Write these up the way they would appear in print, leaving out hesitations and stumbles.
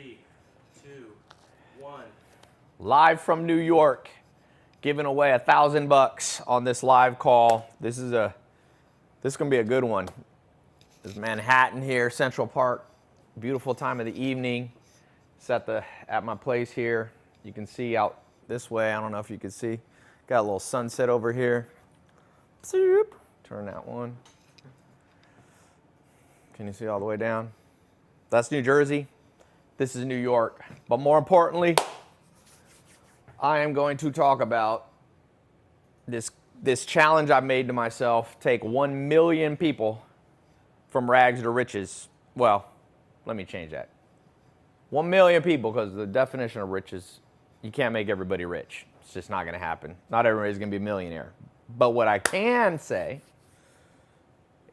3, 2, 1. Live from New York, giving away $1,000 on this live call. This is gonna be a good one. There's Manhattan here, Central Park. Beautiful time of the evening. It's at my place here. You can see out this way. I don't know if you can see. Got a little sunset over here. Turn that one. Can you see all the way down? That's New Jersey. This is New York. But more importantly, I am going to talk about this challenge I made to myself. Take 1 million people from rags to riches. Well, let me change that. 1 million people, because the definition of riches, you can't make everybody rich. It's just not going to happen. Not everybody's going to be a millionaire. But what I can say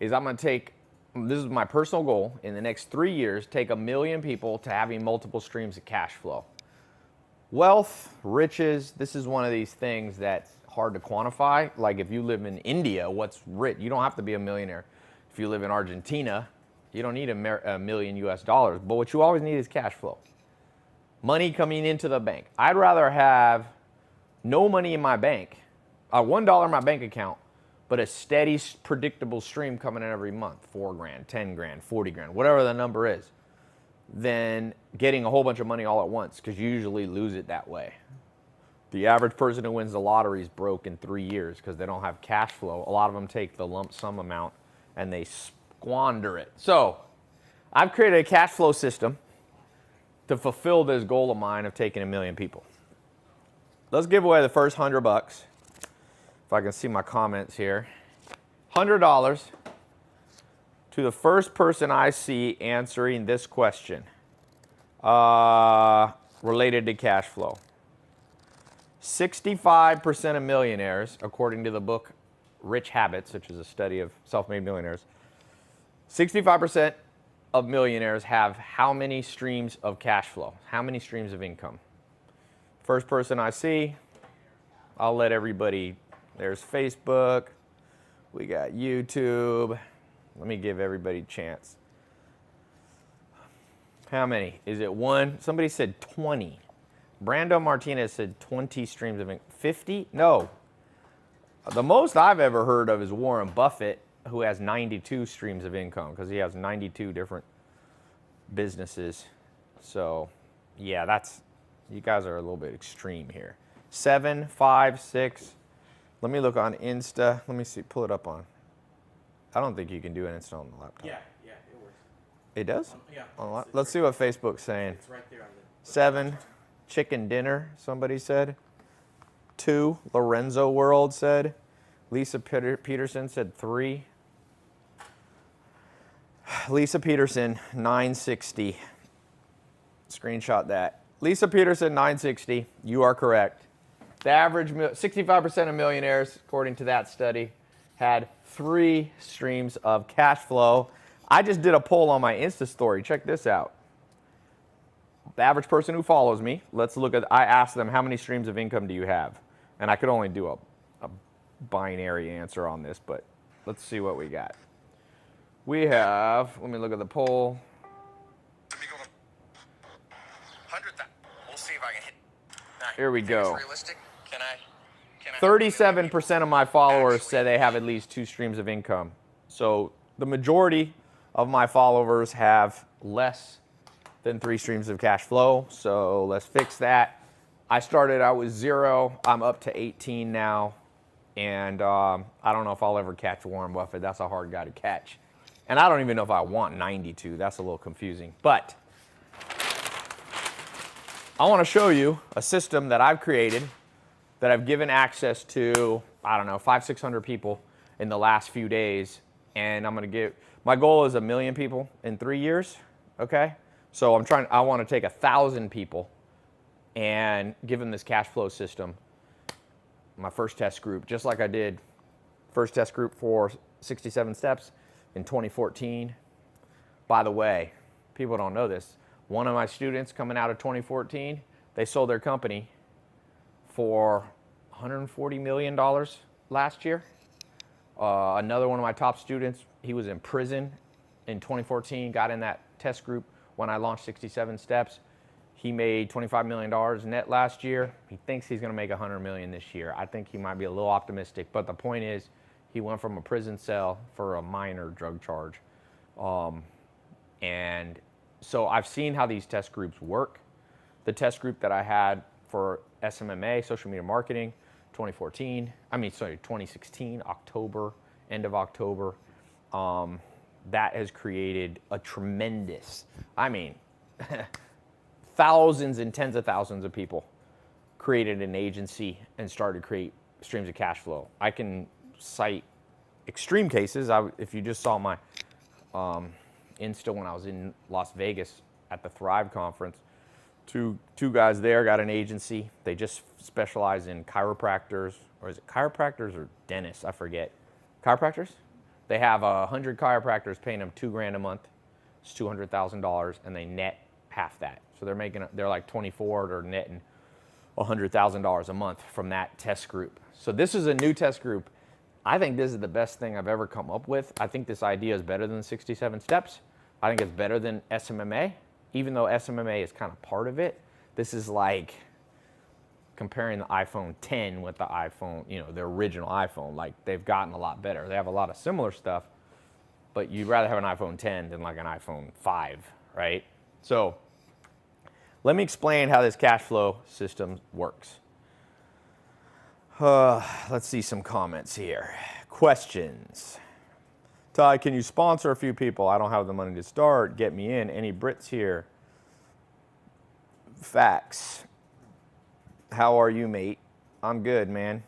is I'm going to take, this is my personal goal, in the next 3 years, take 1 million people to having multiple streams of cash flow. Wealth, riches, this is one of these things that's hard to quantify. Like if you live in India, what's rich? You don't have to be a millionaire. If you live in Argentina, you don't need a million US dollars. But what you always need is cash flow. Money coming into the bank. I'd rather have no money in my bank, $1 in my bank account, but a steady, predictable stream coming in every month, 4 grand, 10 grand, 40 grand, whatever the number is, than getting a whole bunch of money all at once, because you usually lose it that way. The average person who wins the lottery is broke in 3 years because they don't have cash flow. A lot of them take the lump sum amount and they squander it. So I've created a cash flow system to fulfill this goal of mine of taking 1 million people. Let's give away the first $100. If I can see my comments here. $100 to the first person I see answering this question related to cash flow. 65% of millionaires, according to the book Rich Habits, which is a study of self-made millionaires, 65% of millionaires have how many streams of cash flow? How many streams of income? First person I see, I'll let everybody. There's Facebook, we got YouTube. Let me give everybody a chance. How many? Is it one? Somebody said 20. Brando Martinez said 20 streams of income. 50? No. The most I've ever heard of is Warren Buffett, who has 92 streams of income because he has 92 different businesses. So, yeah, you guys are a little bit extreme here. 7, 5, 6. Let me look on Insta. Let me see. Pull it up on. I don't think you can do an Insta on the laptop. Yeah, it works. It does? Yeah. Let's see what Facebook's saying. It's right there on the 7, chicken dinner, somebody said. 2, Lorenzo World said. Lisa Peterson said 3. Lisa Peterson, 960. Screenshot that. Lisa Peterson, 960. You are correct. The average, 65% of millionaires, according to that study, had 3 streams of cash flow. I just did a poll on my Insta story. Check this out. The average person who follows me, I asked them, how many streams of income do you have? And I could only do a binary answer on this, but let's see what we got. We have, let me look at the poll. Let me go 100,000. We'll see if I can hit. Here we go. Realistic? Can I 37% of my followers say they have at least 2 streams of income. So the majority of my followers have less than 3 streams of cash flow. So let's fix that. I started out with 0. I'm up to 18 now. And I don't know if I'll ever catch Warren Buffett. That's a hard guy to catch. And I don't even know if I want 92. That's a little confusing. But I want to show you a system that I've created that I've given access to, I don't know, 500, 600 people in the last few days. And I'm going to my goal is 1 million people in 3 years, okay? So I want to take 1,000 people and give them this cash flow system, my first test group, just like I did first test group for 67 steps in 2014. By the way, people don't know this. One of my students coming out of 2014, they sold their company for $140 million last year. Another one of my top students, he was in prison in 2014, got in that test group when I launched 67 Steps. He made $25 million net last year. He thinks he's going to make $100 million this year. I think he might be a little optimistic, but the point is he went from a prison cell for a minor drug charge. And so I've seen how these test groups work. The test group that I had for SMMA, social media marketing, 2016, October, end of October, that has created a tremendous, thousands and tens of thousands of people created an agency and started to create streams of cash flow. I can cite extreme cases. If you just saw my Insta when I was in Las Vegas at the Thrive conference, two guys there got an agency. They just specialize in chiropractors, or is it chiropractors or dentists? I forget. Chiropractors? They have 100 chiropractors paying them $2,000 a month. It's $200,000, and they net half that. So they're like 24, they're netting $100,000 a month from that test group. So this is a new test group. I think this is the best thing I've ever come up with. I think this idea is better than 67 steps. I think it's better than SMMA, even though SMMA is kind of part of it. This is like comparing the iPhone 10 with the iPhone, the original iPhone. Like, they've gotten a lot better. They have a lot of similar stuff, but you'd rather have an iPhone 10 than like an iPhone 5, right? So let me explain how this cash flow system works. Let's see some comments here. Questions. Tai, can you sponsor a few people? I don't have the money to start. Get me in. Any Brits here? Facts. How are you, mate? I'm good, man.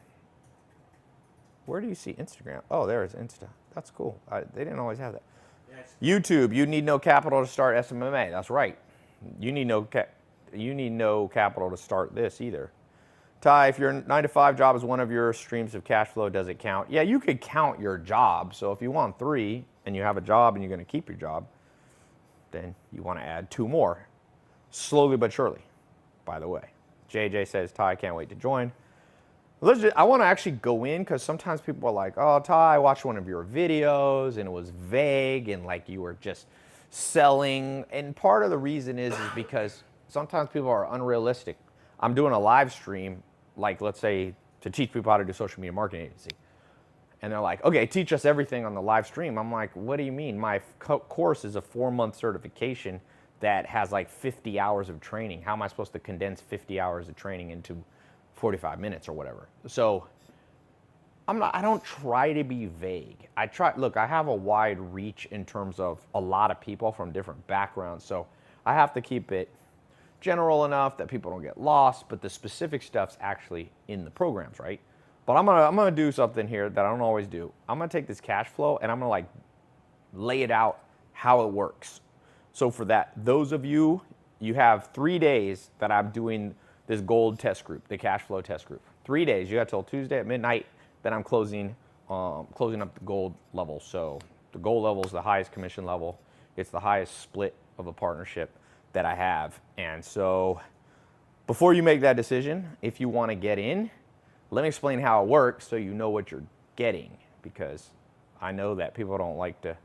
Where do you see Instagram? Oh, there is Insta. That's cool. They didn't always have that. Yes. YouTube, you need no capital to start SMMA. That's right. You need no capital to start this either. Tai, if your 9-to-5 job is one of your streams of cash flow, does it count? Yeah, you could count your job. So if you want 3 and you have a job and you're going to keep your job, then you want to add 2 more. Slowly but surely, by the way. JJ says, Tai, can't wait to join. I want to actually go in, because sometimes people are like, oh, Tai, I watched one of your videos and it was vague and like you were just selling. And part of the reason is because sometimes people are unrealistic. I'm doing a live stream, like let's say to teach people how to do social media marketing agency. And they're like, okay, teach us everything on the live stream. I'm like, what do you mean? My course is a 4-month certification that has like 50 hours of training. How am I supposed to condense 50 hours of training into 45 minutes or whatever? So I don't try to be vague. Look, I have a wide reach in terms of a lot of people from different backgrounds. So I have to keep it general enough that people don't get lost, but the specific stuff's actually in the programs, right? But I'm gonna do something here that I don't always do. I'm gonna take this cash flow and I'm gonna like lay it out how it works. So for that, those of you have 3 days that I'm doing this gold test group, the cash flow test group. 3 days. You got till Tuesday at midnight. Then I'm closing up the gold level. So the gold level is the highest commission level. It's the highest split of a partnership that I have. And so before you make that decision, if you want to get in, let me explain how it works so you know what you're getting, because I know that people don't like to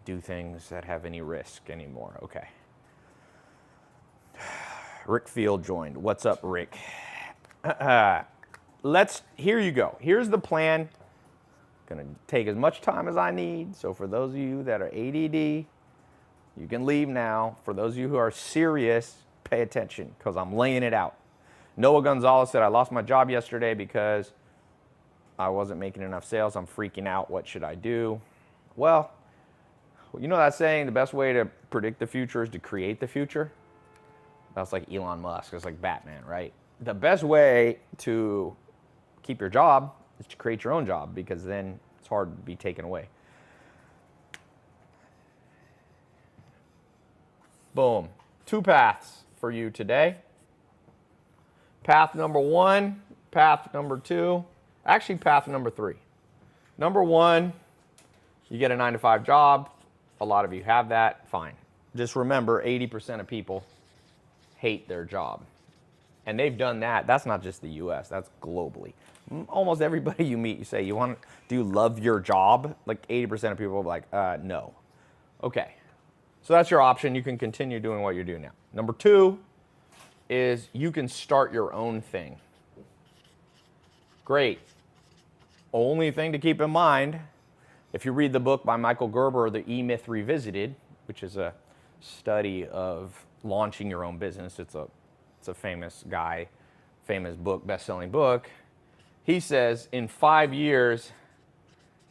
do things that have any risk anymore. Okay. Rick Field joined. What's up, Rick? Here you go. Here's the plan. Gonna take as much time as I need. So for those of you that are ADD, you can leave now. For those of you who are serious, pay attention, because I'm laying it out. Noah Gonzalez said, I lost my job yesterday because I wasn't making enough sales. I'm freaking out. What should I do? Well, you know that saying, the best way to predict the future is to create the future? That's like Elon Musk. It's like Batman, right? The best way to keep your job is to create your own job, because then it's hard to be taken away. Boom. 2 paths for you today. Path number 1, path number 2, actually path number 3. Number 1, you get a 9-to-5 job. A lot of you have that. Fine. Just remember, 80% of people hate their job. And they've done that. That's not just the US, that's globally. Almost everybody you meet, you say, do you love your job? Like 80% of people will be like, no. Okay. So that's your option. You can continue doing what you're doing now. Number 2, is you can start your own thing. Great. Only thing to keep in mind, if you read the book by Michael Gerber, The E-Myth Revisited, which is a study of launching your own business, it's a famous guy, famous book, best-selling book. He says in 5 years,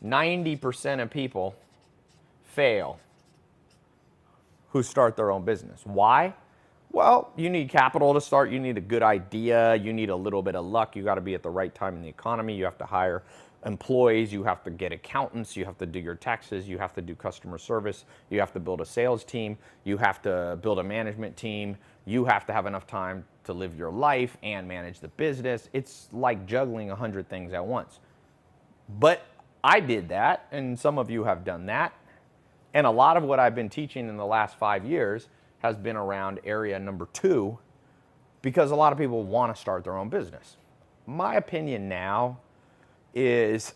90% of people fail who start their own business. Why? Well, you need capital to start. You need a good idea. You need a little bit of luck. You got to be at the right time in the economy. You have to hire employees. You have to get accountants. You have to do your taxes. You have to do customer service. You have to build a sales team. You have to build a management team. You have to have enough time to live your life and manage the business. It's like juggling 100 things at once. But I did that, and some of you have done that. And a lot of what I've been teaching in the last 5 years has been around area number 2, because a lot of people want to start their own business. My opinion now is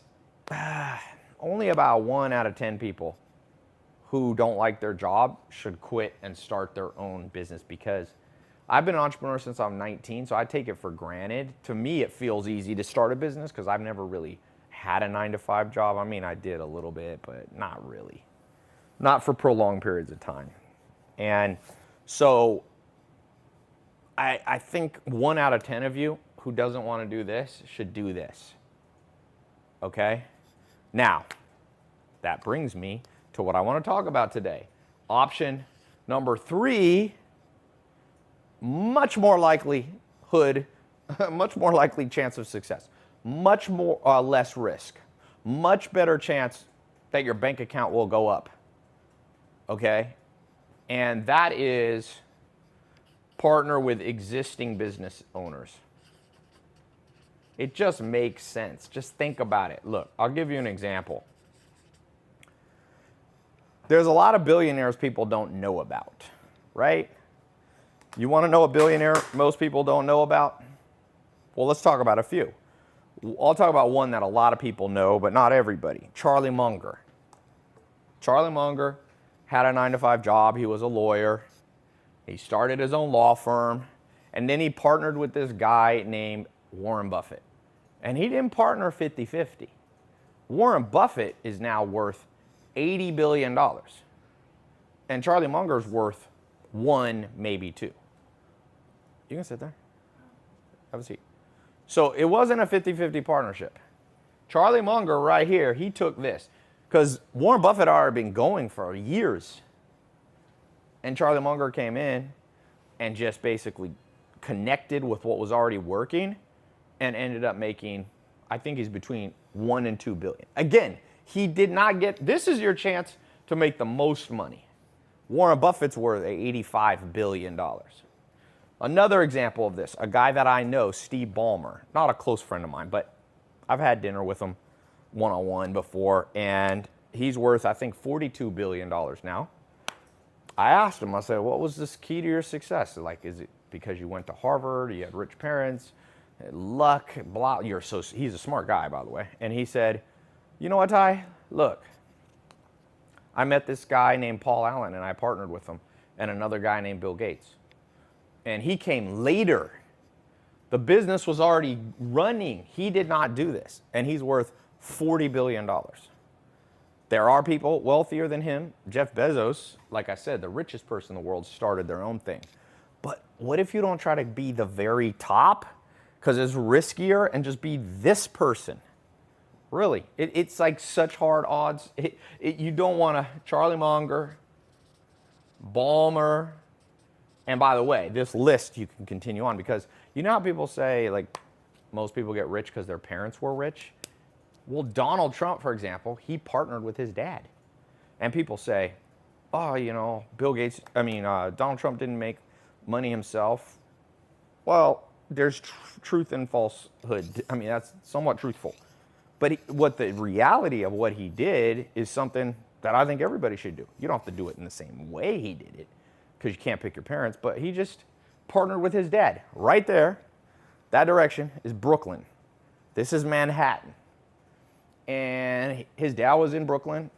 only about 1 out of 10 people who don't like their job should quit and start their own business, because I've been an entrepreneur since I'm 19, so I take it for granted. To me, it feels easy to start a business because I've never really had a 9-to-5 job. I mean, I did a little bit, but not really. Not for prolonged periods of time. And so I think 1 out of 10 of you who doesn't want to do this should do this. Okay? Now, that brings me to what I want to talk about today. Option number 3, much more likelihood, much more likely chance of success, much more less risk, much better chance that your bank account will go up. Okay? And that is partner with existing business owners. It just makes sense. Just think about it. Look, I'll give you an example. There's a lot of billionaires people don't know about, right? You want to know a billionaire most people don't know about? Well, let's talk about a few. I'll talk about one that a lot of people know, but not everybody. Charlie Munger. Charlie Munger had a 9-to-5 job. He was a lawyer. He started his own law firm, and then he partnered with this guy named Warren Buffett. And he didn't partner 50-50. Warren Buffett is now worth $80 billion. And Charlie Munger's worth 1, maybe 2. You can sit there. Have a seat. So it wasn't a 50-50 partnership. Charlie Munger right here, he took this. Because Warren Buffett had already been going for years. And Charlie Munger came in and just basically connected with what was already working and ended up making, I think he's between 1 and 2 billion. Again, he did not get, this is your chance to make the most money. Warren Buffett's worth $85 billion. Another example of this, a guy that I know, Steve Ballmer, not a close friend of mine, but I've had dinner with him one-on-one before, and he's worth, I think, $42 billion now. I asked him, I said, what was this key to your success? Like, is it because you went to Harvard, you had rich parents, luck, blah, he's a smart guy, by the way. And he said, you know what, Ty? Look, I met this guy named Paul Allen, and I partnered with him, and another guy named Bill Gates. And he came later. The business was already running. He did not do this, and he's worth $40 billion. There are people wealthier than him. Jeff Bezos, like I said, the richest person in the world, started their own thing. But what if you don't try to be the very top? Because it's riskier, and just be this person. Really, it's like such hard odds. You don't want to, Charlie Munger, Ballmer, and by the way, this list you can continue on, because you know how people say, like, most people get rich because their parents were rich? Well, Donald Trump, for example, he partnered with his dad. And people say, oh, you know, Donald Trump didn't make money himself. Well, there's truth and falsehood. I mean, that's somewhat truthful. But what the reality of what he did is something that I think everybody should do. You don't have to do it in the same way he did it, because you can't pick your parents, but he just partnered with his dad. Right there, that direction is Brooklyn. This is Manhattan. And his dad was in Brooklyn,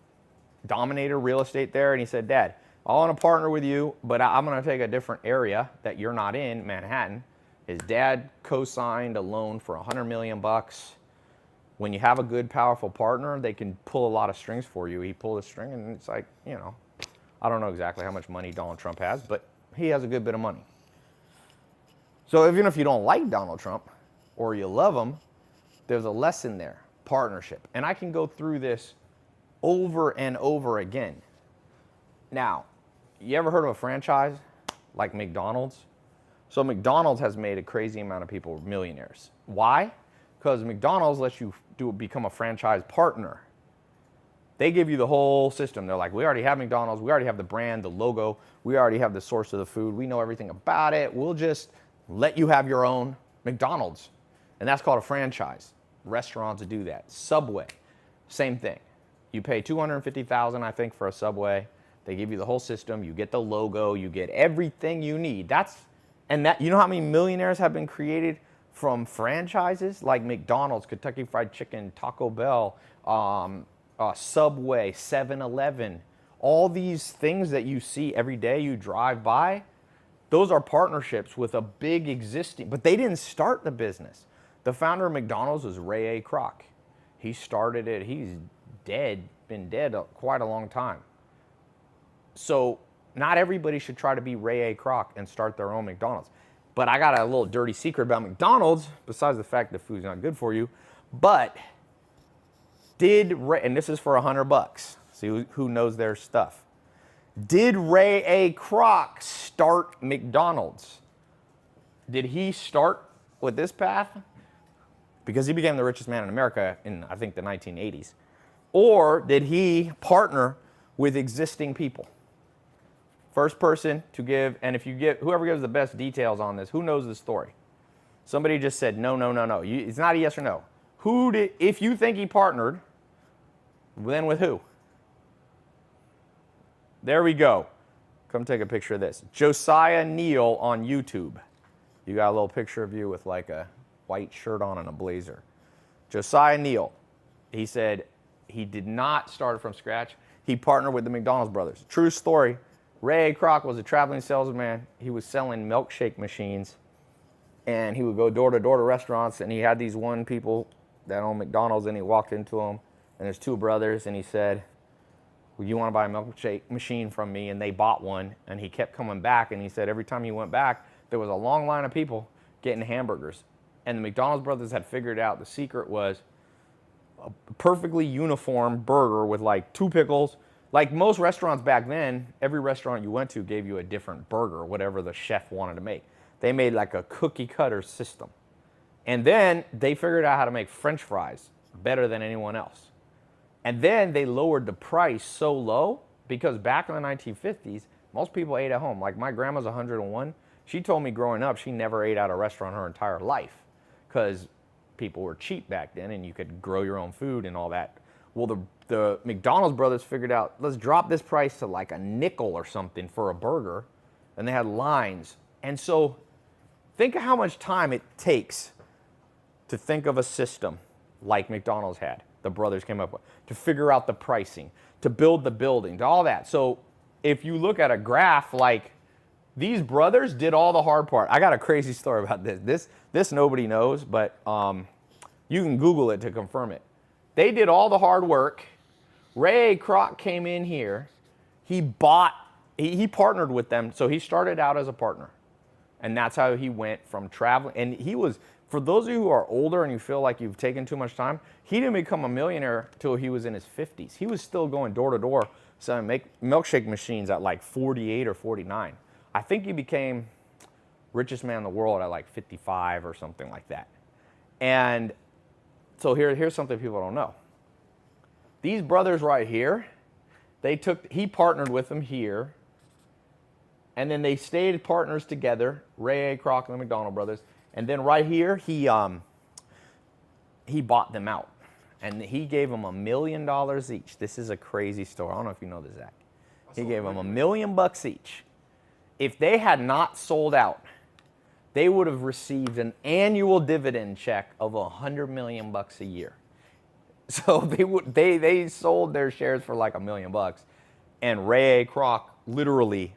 dominated real estate there, and he said, Dad, I want to partner with you, but I'm going to take a different area that you're not in, Manhattan. His dad co-signed a loan for $100 million. When you have a good, powerful partner, they can pull a lot of strings for you. He pulled a string, and it's like, you know, I don't know exactly how much money Donald Trump has, but he has a good bit of money. So even if you don't like Donald Trump or you love him, there's a lesson there, partnership. And I can go through this over and over again. Now, you ever heard of a franchise like McDonald's? So McDonald's has made a crazy amount of people millionaires. Why? Because McDonald's lets you become a franchise partner. They give you the whole system. They're like, we already have McDonald's. We already have the brand, the logo. We already have the source of the food. We know everything about it. We'll just let you have your own McDonald's. And that's called a franchise. Restaurants do that. Subway, same thing. You pay $250,000, I think, for a Subway. They give you the whole system. You get the logo. You get everything you need. You know how many millionaires have been created from franchises like McDonald's, Kentucky Fried Chicken, Taco Bell, Subway, 7-Eleven. All these things that you see every day you drive by, those are partnerships with a big existing, but they didn't start the business. The founder of McDonald's was Ray A. Kroc. He started it. He's dead, been dead quite a long time. So not everybody should try to be Ray A. Kroc and start their own McDonald's. But I got a little dirty secret about McDonald's, besides the fact the food's not good for you. But and this is for $100. See who knows their stuff. Did Ray A. Kroc start McDonald's? Did he start with this path? Because he became the richest man in America in, I think, the 1980s. Or did he partner with existing people? First person to give, and if you get, whoever gives the best details on this, who knows the story? Somebody just said, no. It's not a yes or no. If you think he partnered, then with who? There we go. Come take a picture of this. Josiah Neal on YouTube. You got a little picture of you with like a white shirt on and a blazer. Josiah Neal. He said he did not start from scratch. He partnered with the McDonald's brothers. True story. Ray A. Kroc was a traveling salesman. He was selling milkshake machines, and he would go door to door to restaurants, and he had these one people that owned McDonald's, and he walked into them, and there's two brothers, and he said, well, you want to buy a milkshake machine from me? And they bought one, and he kept coming back, and he said every time he went back, there was a long line of people getting hamburgers. And the McDonald's brothers had figured out the secret was a perfectly uniform burger with like 2 pickles. Like most restaurants back then, every restaurant you went to gave you a different burger, whatever the chef wanted to make. They made like a cookie cutter system. And then they figured out how to make French fries better than anyone else. And then they lowered the price so low because back in the 1950s, most people ate at home. Like my grandma's 101. She told me growing up she never ate at a restaurant her entire life because people were cheap back then and you could grow your own food and all that. Well, the McDonald's brothers figured out, let's drop this price to like a nickel or something for a burger. And they had lines. And so think of how much time it takes to think of a system like McDonald's had, the brothers came up with, to figure out the pricing, to build the building, to all that. So if you look at a graph, like these brothers did all the hard part. I got a crazy story about this. This nobody knows, but you can Google it to confirm it. They did all the hard work. Ray A. Kroc came in here. He partnered with them. So he started out as a partner. And that's how he went from traveling. And he was, for those of you who are older and you feel like you've taken too much time, he didn't become a millionaire till he was in his 50s. He was still going door to door selling milkshake machines at like 48 or 49. I think he became richest man in the world at like 55 or something like that. And so here's something people don't know. These brothers right here, he partnered with them here, and then they stayed partners together, Ray A. Kroc and the McDonald brothers, and then right here, he bought them out, and he gave them $1 million each. This is a crazy story. I don't know if you know this, Zach. He gave them $1 million each. If they had not sold out, they would have received an annual dividend check of $100 million a year. So they sold their shares for like $1 million, and Ray A. Kroc literally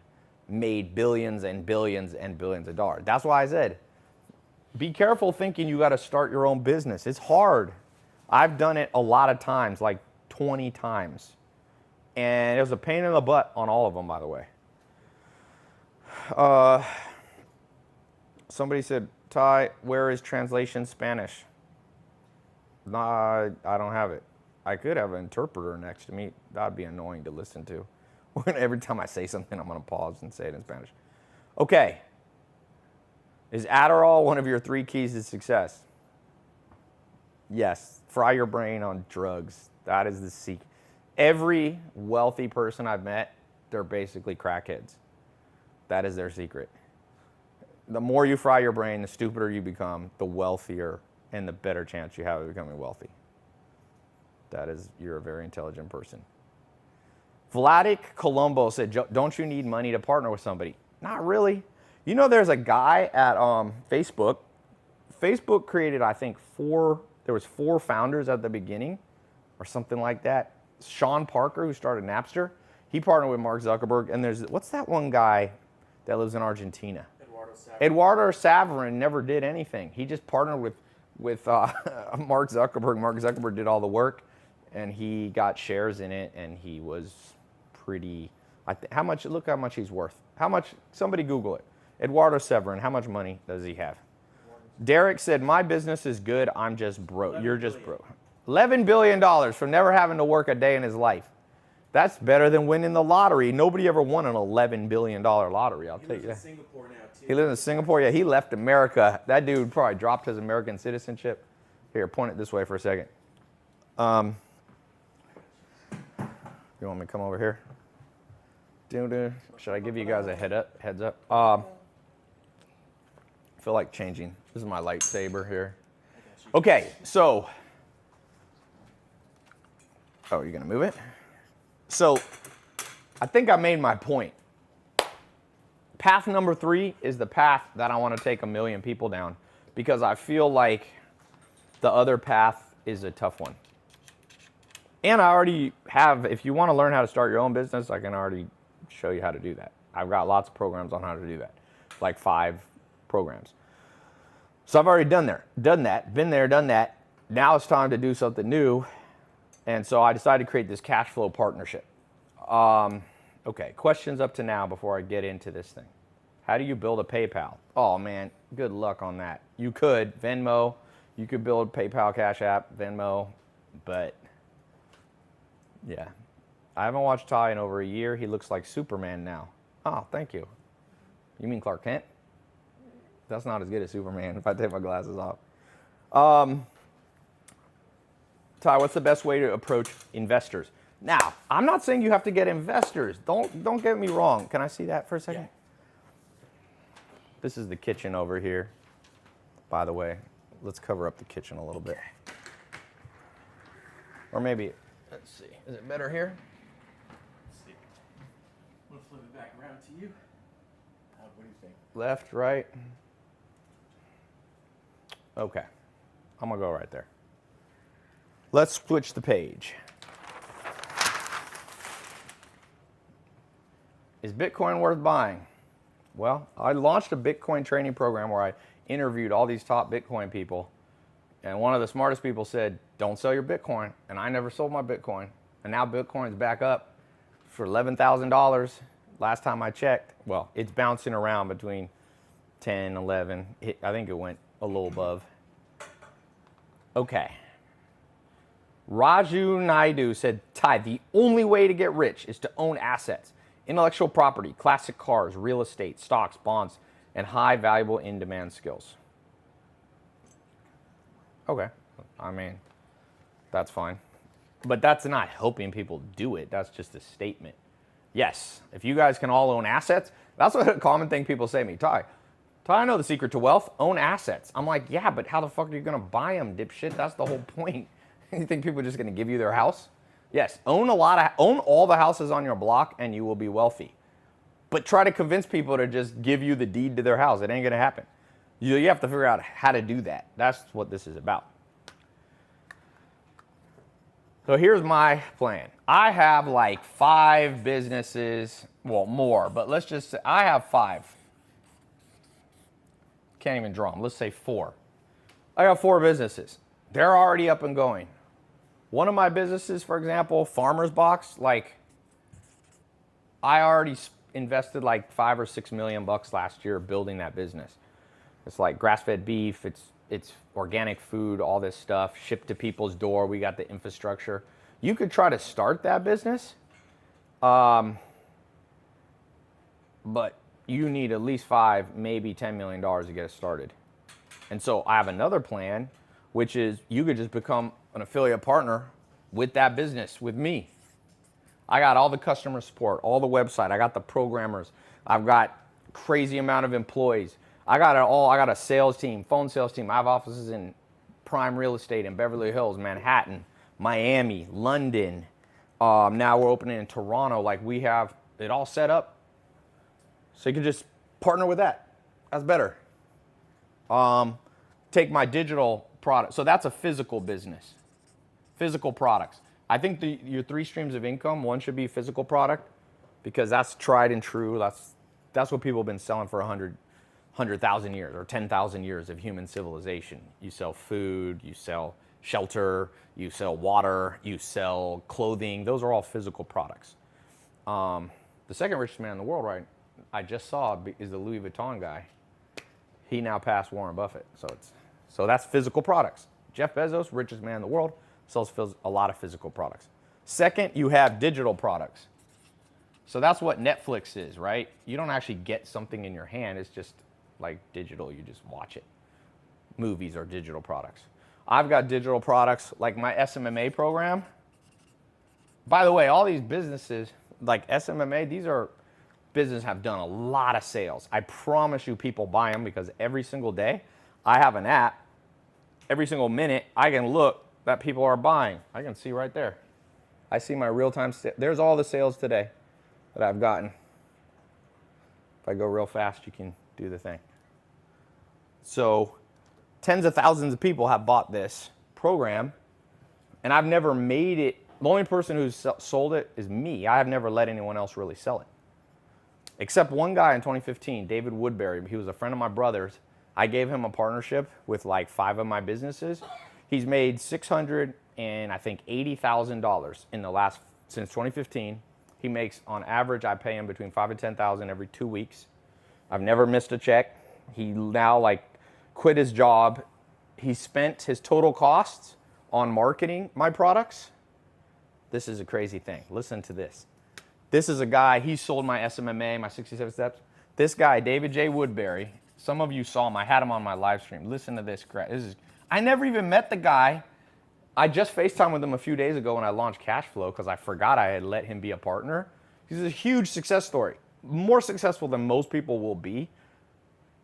made billions and billions and billions of dollars. That's why I said, be careful thinking you got to start your own business. It's hard. I've done it a lot of times, like 20 times. And it was a pain in the butt on all of them, by the way. Somebody said, Tai, where is translation Spanish? Nah, I don't have it. I could have an interpreter next to me. That'd be annoying to listen to. Every time I say something, I'm going to pause and say it in Spanish. Okay. Is Adderall one of your 3 keys to success? Yes. Fry your brain on drugs. That is the secret. Every wealthy person I've met, they're basically crackheads. That is their secret. The more you fry your brain, the stupider you become, the wealthier and the better chance you have of becoming wealthy. That is, you're a very intelligent person. Vladik Colombo said, don't you need money to partner with somebody? Not really. You know, there's a guy at Facebook. Facebook created, I think, there was 4 founders at the beginning or something like that. Sean Parker, who started Napster, he partnered with Mark Zuckerberg. And there's, what's that one guy that lives in Argentina? Eduardo Saverin never did anything. He just partnered with Mark Zuckerberg. Mark Zuckerberg did all the work, and he got shares in it, and he was pretty, how much, look how much he's worth. How much, somebody Google it. Eduardo Severin, how much money does he have? Derek said, my business is good, I'm just broke. You're just broke. $11 billion from never having to work a day in his life. That's better than winning the lottery. Nobody ever won an $11 billion lottery, I'll tell you that. He lives in Singapore now, too. He lives in Singapore? Yeah, he left America. That dude probably dropped his American citizenship. Here, point it this way for a second. You want me to come over here? Should I give you guys a heads up? I feel like changing. This is my lightsaber here. Okay, so. Oh, you're going to move it? So, I think I made my point. Path number 3 is the path that I want to take 1 million people down because I feel like the other path is a tough one. And I already have, if you want to learn how to start your own business, I can already show you how to do that. I've got lots of programs on how to do that, like 5 programs. So I've already done that, been there, done that. Now it's time to do something new. And so I decided to create this Cashflow partnership. Okay, questions up to now before I get into this thing. How do you build a PayPal? Oh man, good luck on that. You could, Venmo, you could build PayPal, Cash App, Venmo, but yeah. I haven't watched Tai in over a year. He looks like Superman now. Oh, thank you. You mean Clark Kent? That's not as good as Superman if I take my glasses off. Tai, what's the best way to approach investors? Now, I'm not saying you have to get investors. Don't get me wrong. Can I see that for a second? Yeah. This is the kitchen over here. By the way, let's cover up the kitchen a little bit. Or maybe, let's see. Is it better here? Let's see. I'm going to flip it back around to you. What do you think? Left, right. Okay. I'm going to go right there. Let's switch the page. Is Bitcoin worth buying? Well, I launched a Bitcoin training program where I interviewed all these top Bitcoin people. And one of the smartest people said, don't sell your Bitcoin. And I never sold my Bitcoin. And now Bitcoin's back up for $11,000 last time I checked. Well, it's bouncing around between 10, 11. I think it went a little above. Okay. Raju Naidu said, Tai, the only way to get rich is to own assets, intellectual property, classic cars, real estate, stocks, bonds, and high valuable in-demand skills. Okay. I mean, that's fine. But that's not helping people do it. That's just a statement. Yes, if you guys can all own assets, that's a common thing people say to me. Tai, I know the secret to wealth, own assets. I'm like, yeah, but how the fuck are you going to buy them, dipshit? That's the whole point. You think people are just going to give you their house? Yes, own all the houses on your block and you will be wealthy. But try to convince people to just give you the deed to their house. It ain't going to happen. You have to figure out how to do that. That's what this is about. So here's my plan. I have like 5 businesses, well, more, but let's just say I have 5. Can't even draw them. Let's say 4. I got 4 businesses. They're already up and going. One of my businesses, for example, Farmer's Box, like I already invested like $5 or $6 million last year building that business. It's like grass-fed beef, it's organic food, all this stuff, shipped to people's door. We got the infrastructure. You could try to start that business, but you need at least 5, maybe $10 million to get it started. And so I have another plan, which is you could just become an affiliate partner with that business, with me. I got all the customer support, all the website. I got the programmers. I've got crazy amount of employees. I got it all. I got a sales team, phone sales team. I have offices in prime real estate in Beverly Hills, Manhattan, Miami, London. Now we're opening in Toronto. Like we have it all set up. So you can just partner with that. That's better. Take my digital product. So that's a physical business. Physical products. I think your 3 streams of income, one should be physical product because that's tried and true. That's what people have been selling for 100,000 years or 10,000 years of human civilization. You sell food, you sell shelter, you sell water, you sell clothing. Those are all physical products. The second richest man in the world, right, I just saw is the Louis Vuitton guy. He now passed Warren Buffett. So that's physical products. Jeff Bezos, richest man in the world, sells a lot of physical products. Second, you have digital products. So that's what Netflix is, right? You don't actually get something in your hand. It's just like digital. You just watch it. Movies are digital products. I've got digital products like my SMMA program. By the way, all these businesses like SMMA, these are businesses have done a lot of sales. I promise you people buy them because every single day I have an app. Every single minute I can look that people are buying. I can see right there. I see my real-time, there's all the sales today that I've gotten. If I go real fast, you can do the thing. So tens of thousands of people have bought this program and I've never made it. The only person who's sold it is me. I have never let anyone else really sell it. Except one guy in 2015, David Woodbury. He was a friend of my brother's. I gave him a partnership with like 5 of my businesses. He's made $680,000 in the last, since 2015. He makes, on average, I pay him between $5,000 and $10,000 every 2 weeks. I've never missed a check. He now like quit his job. He spent his total costs on marketing my products. This is a crazy thing. Listen to this. This is a guy, he sold my SMMA, my 67 steps. This guy, David J. Woodbury, some of you saw him. I had him on my live stream. Listen to this. I never even met the guy. I just FaceTimed with him a few days ago when I launched Cashflow because I forgot I had let him be a partner. He's a huge success story. More successful than most people will be.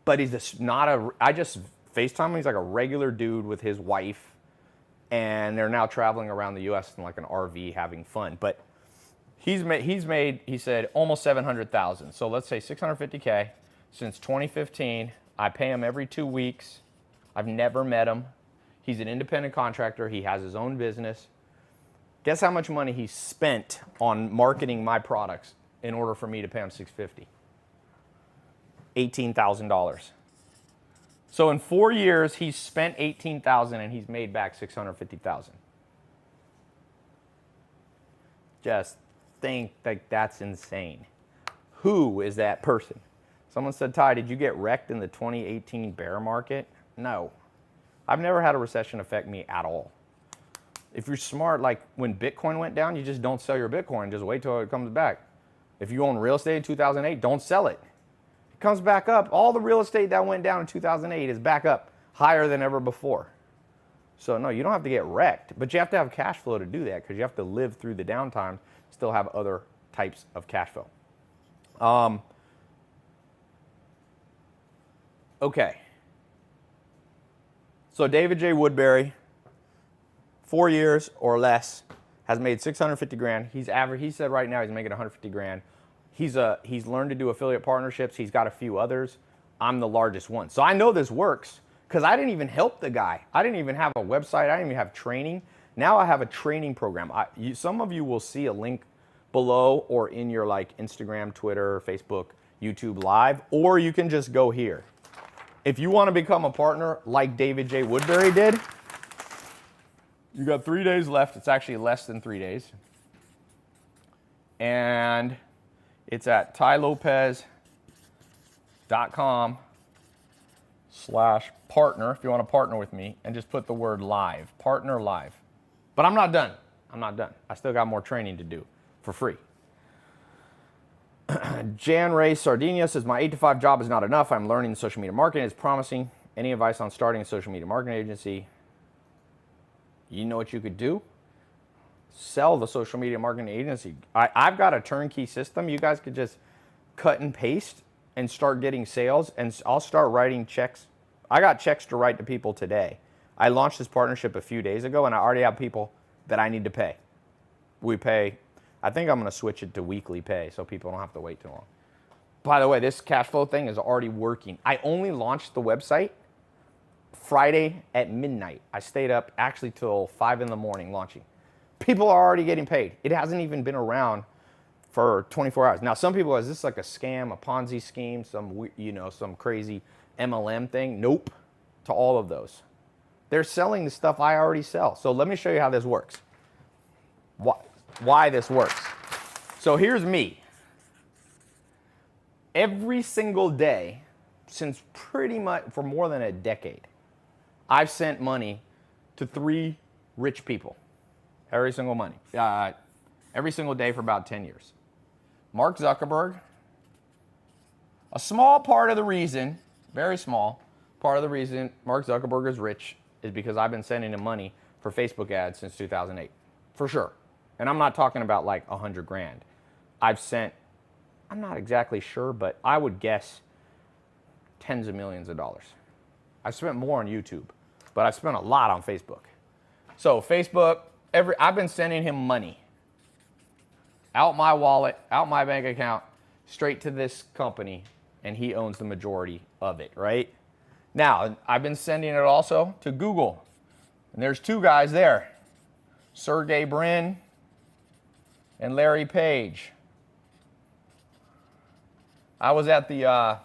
But he's just not I just FaceTimed him. He's like a regular dude with his wife. And they're now traveling around the U.S. in like an RV having fun. But he's made, he said, almost 700,000. So let's say 650K since 2015. I pay him every 2 weeks. I've never met him. He's an independent contractor. He has his own business. Guess how much money he spent on marketing my products in order for me to pay him $650? $18,000. So in 4 years, he's spent $18,000 and he's made back $650,000. Just think like that's insane. Who is that person? Someone said, Ty, did you get wrecked in the 2018 bear market? No. I've never had a recession affect me at all. If you're smart, like when Bitcoin went down, you just don't sell your Bitcoin. Just wait till it comes back. If you own real estate in 2008, don't sell it. It comes back up. All the real estate that went down in 2008 is back up higher than ever before. So no, you don't have to get wrecked, but you have to have cash flow to do that because you have to live through the downtime, still have other types of cash flow. Okay. So David J. Woodbury, 4 years or less, has made 650 grand. He said right now he's making 150 grand. He's learned to do affiliate partnerships. He's got a few others. I'm the largest one. So I know this works because I didn't even help the guy. I didn't even have a website. I didn't even have training. Now I have a training program. Some of you will see a link below or in your like Instagram, Twitter, Facebook, YouTube Live, or you can just go here. If you want to become a partner like David J. Woodbury did, you got 3 days left. It's actually less than 3 days. And it's at tailopez.com/partner if you want to partner with me, and just put the word live, partner live. But I'm not done. I'm not done. I still got more training to do for free. Jan Ray Sardinia says, my 8 to 5 job is not enough. I'm learning social media marketing. It's promising. Any advice on starting a social media marketing agency? You know what you could do? Sell the social media marketing agency. I've got a turnkey system. You guys could just cut and paste and start getting sales, and I'll start writing checks. I got checks to write to people today. I launched this partnership a few days ago, and I already have people that I need to pay. We pay, I think I'm going to switch it to weekly pay so people don't have to wait too long. By the way, this Cashflow thing is already working. I only launched the website Friday at midnight. I stayed up actually till 5 in the morning launching. People are already getting paid. It hasn't even been around for 24 hours. Now, some people, is this like a scam, a Ponzi scheme, some crazy MLM thing? Nope, to all of those. They're selling the stuff I already sell. So let me show you how this works. Why this works. So here's me. Every single day, since pretty much for more than a decade, I've sent money to 3 rich people. Every single day for about 10 years. Mark Zuckerberg, a small part of the reason, very small part of the reason Mark Zuckerberg is rich is because I've been sending him money for Facebook ads since 2008, for sure. And I'm not talking about like 100 grand. I've sent, I'm not exactly sure, but I would guess tens of millions of dollars. I've spent more on YouTube, but I've spent a lot on Facebook. So Facebook, I've been sending him money out my wallet, out my bank account, straight to this company, and he owns the majority of it, right? Now, I've been sending it also to Google, and there's 2 guys there, Sergey Brin and Larry Page. I was at the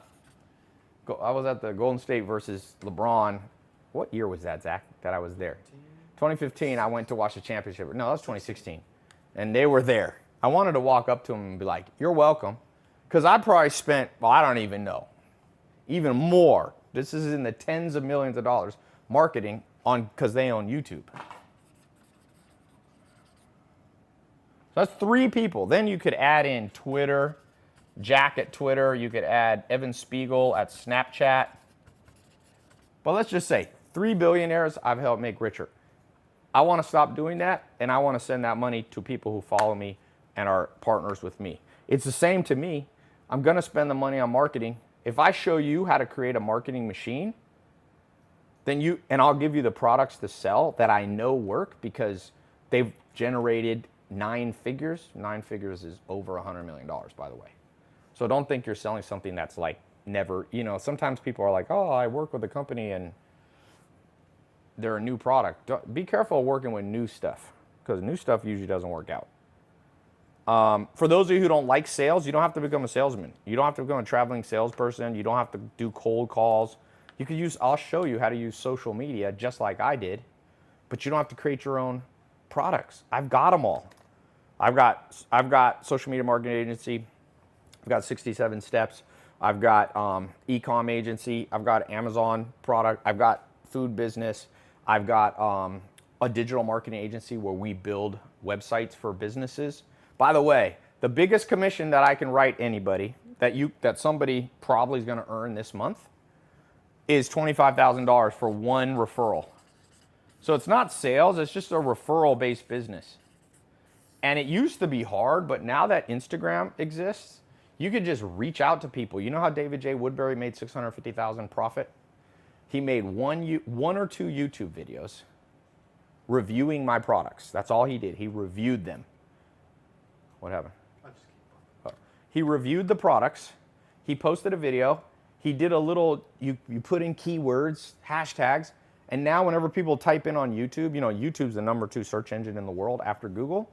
Golden State versus LeBron. What year was that, Zach, that I was there? 2015, I went to watch the championship. No, that was 2016. And they were there. I wanted to walk up to them and be like, you're welcome. Because I probably spent, well, I don't even know, even more. This is in the tens of millions of dollars marketing on, because they own YouTube. So that's 3 people. Then you could add in Twitter, Jack at Twitter. You could add Evan Spiegel at Snapchat. But let's just say 3 billionaires I've helped make richer. I want to stop doing that, and I want to send that money to people who follow me and are partners with me. It's the same to me. I'm going to spend the money on marketing. If I show you how to create a marketing machine, then I'll give you the products to sell that I know work because they've generated 9 figures. 9 figures is over $100 million, by the way. So don't think you're selling something that's like never, sometimes people are like, oh, I work with a company and they're a new product. Be careful of working with new stuff because new stuff usually doesn't work out. For those of you who don't like sales, you don't have to become a salesman. You don't have to become a traveling salesperson. You don't have to do cold calls. I'll show you how to use social media just like I did, but you don't have to create your own products. I've got them all. I've got social media marketing agency. I've got 67 steps. I've got e-com agency. I've got Amazon product. I've got food business. I've got a digital marketing agency where we build websites for businesses. By the way, the biggest commission that I can write anybody that somebody probably is going to earn this month is $25,000 for one referral. So it's not sales, it's just a referral-based business. And it used to be hard, but now that Instagram exists, you could just reach out to people. You know how David J. Woodbury made $650,000 profit? He made one or 2 YouTube videos reviewing my products. That's all he did. He reviewed them. What happened? He reviewed the products. He posted a video. He did a little, you put in keywords, hashtags, And now whenever people type in on YouTube, you know, YouTube's the #2 search engine in the world after Google.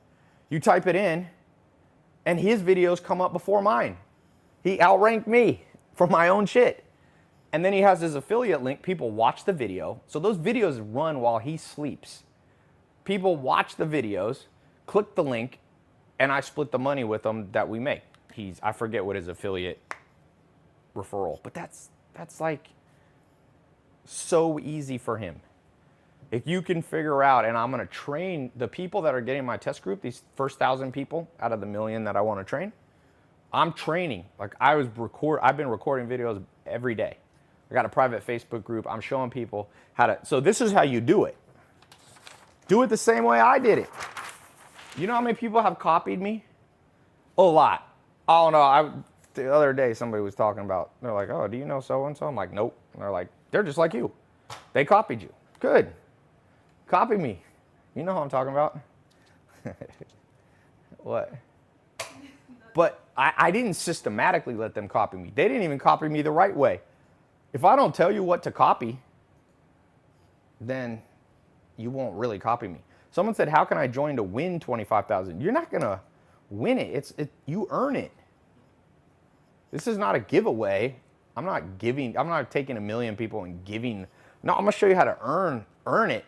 You type it in, and his videos come up before mine. He outranked me for my own shit. And then he has his affiliate link. People watch the video. So those videos run while he sleeps. People watch the videos, click the link, and I split the money with them that we make. I forget what his affiliate referral, but that's like so easy for him. If you can figure out, and I'm going to train the people that are getting my test group, these first 1,000 people out of the million that I want to train, I'm training. Like I've been recording videos every day. I got a private Facebook group. I'm showing people how to, so this is how you do it. Do it the same way I did it. You know how many people have copied me? A lot. Oh no, the other day somebody was talking about, they're like, oh, do you know so-and-so? I'm like, nope. And they're like, they're just like you. They copied you. Good. Copy me. You know who I'm talking about? What? But I didn't systematically let them copy me. They didn't even copy me the right way. If I don't tell you what to copy, then you won't really copy me. Someone said, how can I join to win 25,000? You're not going to win it. You earn it. This is not a giveaway. I'm not taking 1 million people and giving. No, I'm going to show you how to earn it.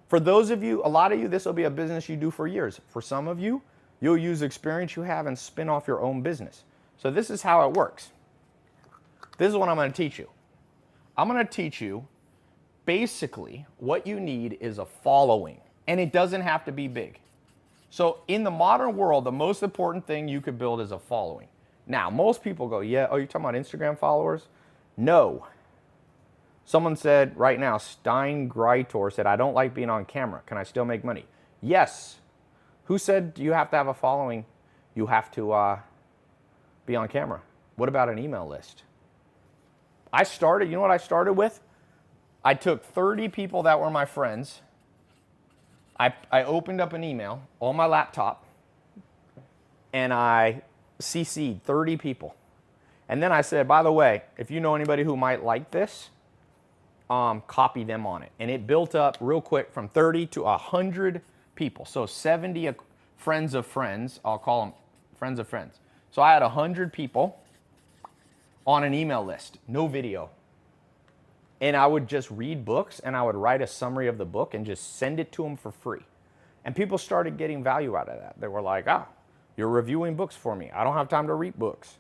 For those of you, a lot of you, this will be a business you do for years. For some of you, you'll use experience you have and spin off your own business. So this is how it works. This is what I'm going to teach you. I'm going to teach you basically what you need is a following, and it doesn't have to be big. So in the modern world, the most important thing you could build is a following. Now, most people go, yeah, oh, you're talking about Instagram followers? No. Someone said right now, Stein Greitor said, I don't like being on camera. Can I still make money? Yes. Who said you have to have a following? You have to be on camera. What about an email list? You know what I started with? I took 30 people that were my friends. I opened up an email on my laptop, and I CC'd 30 people. And then I said, by the way, if you know anybody who might like this, copy them on it. And it built up real quick from 30 to 100 people. So 70 friends of friends, I'll call them friends of friends. So I had 100 people on an email list, no video. And I would just read books, and I would write a summary of the book and just send it to them for free. And people started getting value out of that. They were like, you're reviewing books for me. I don't have time to read books.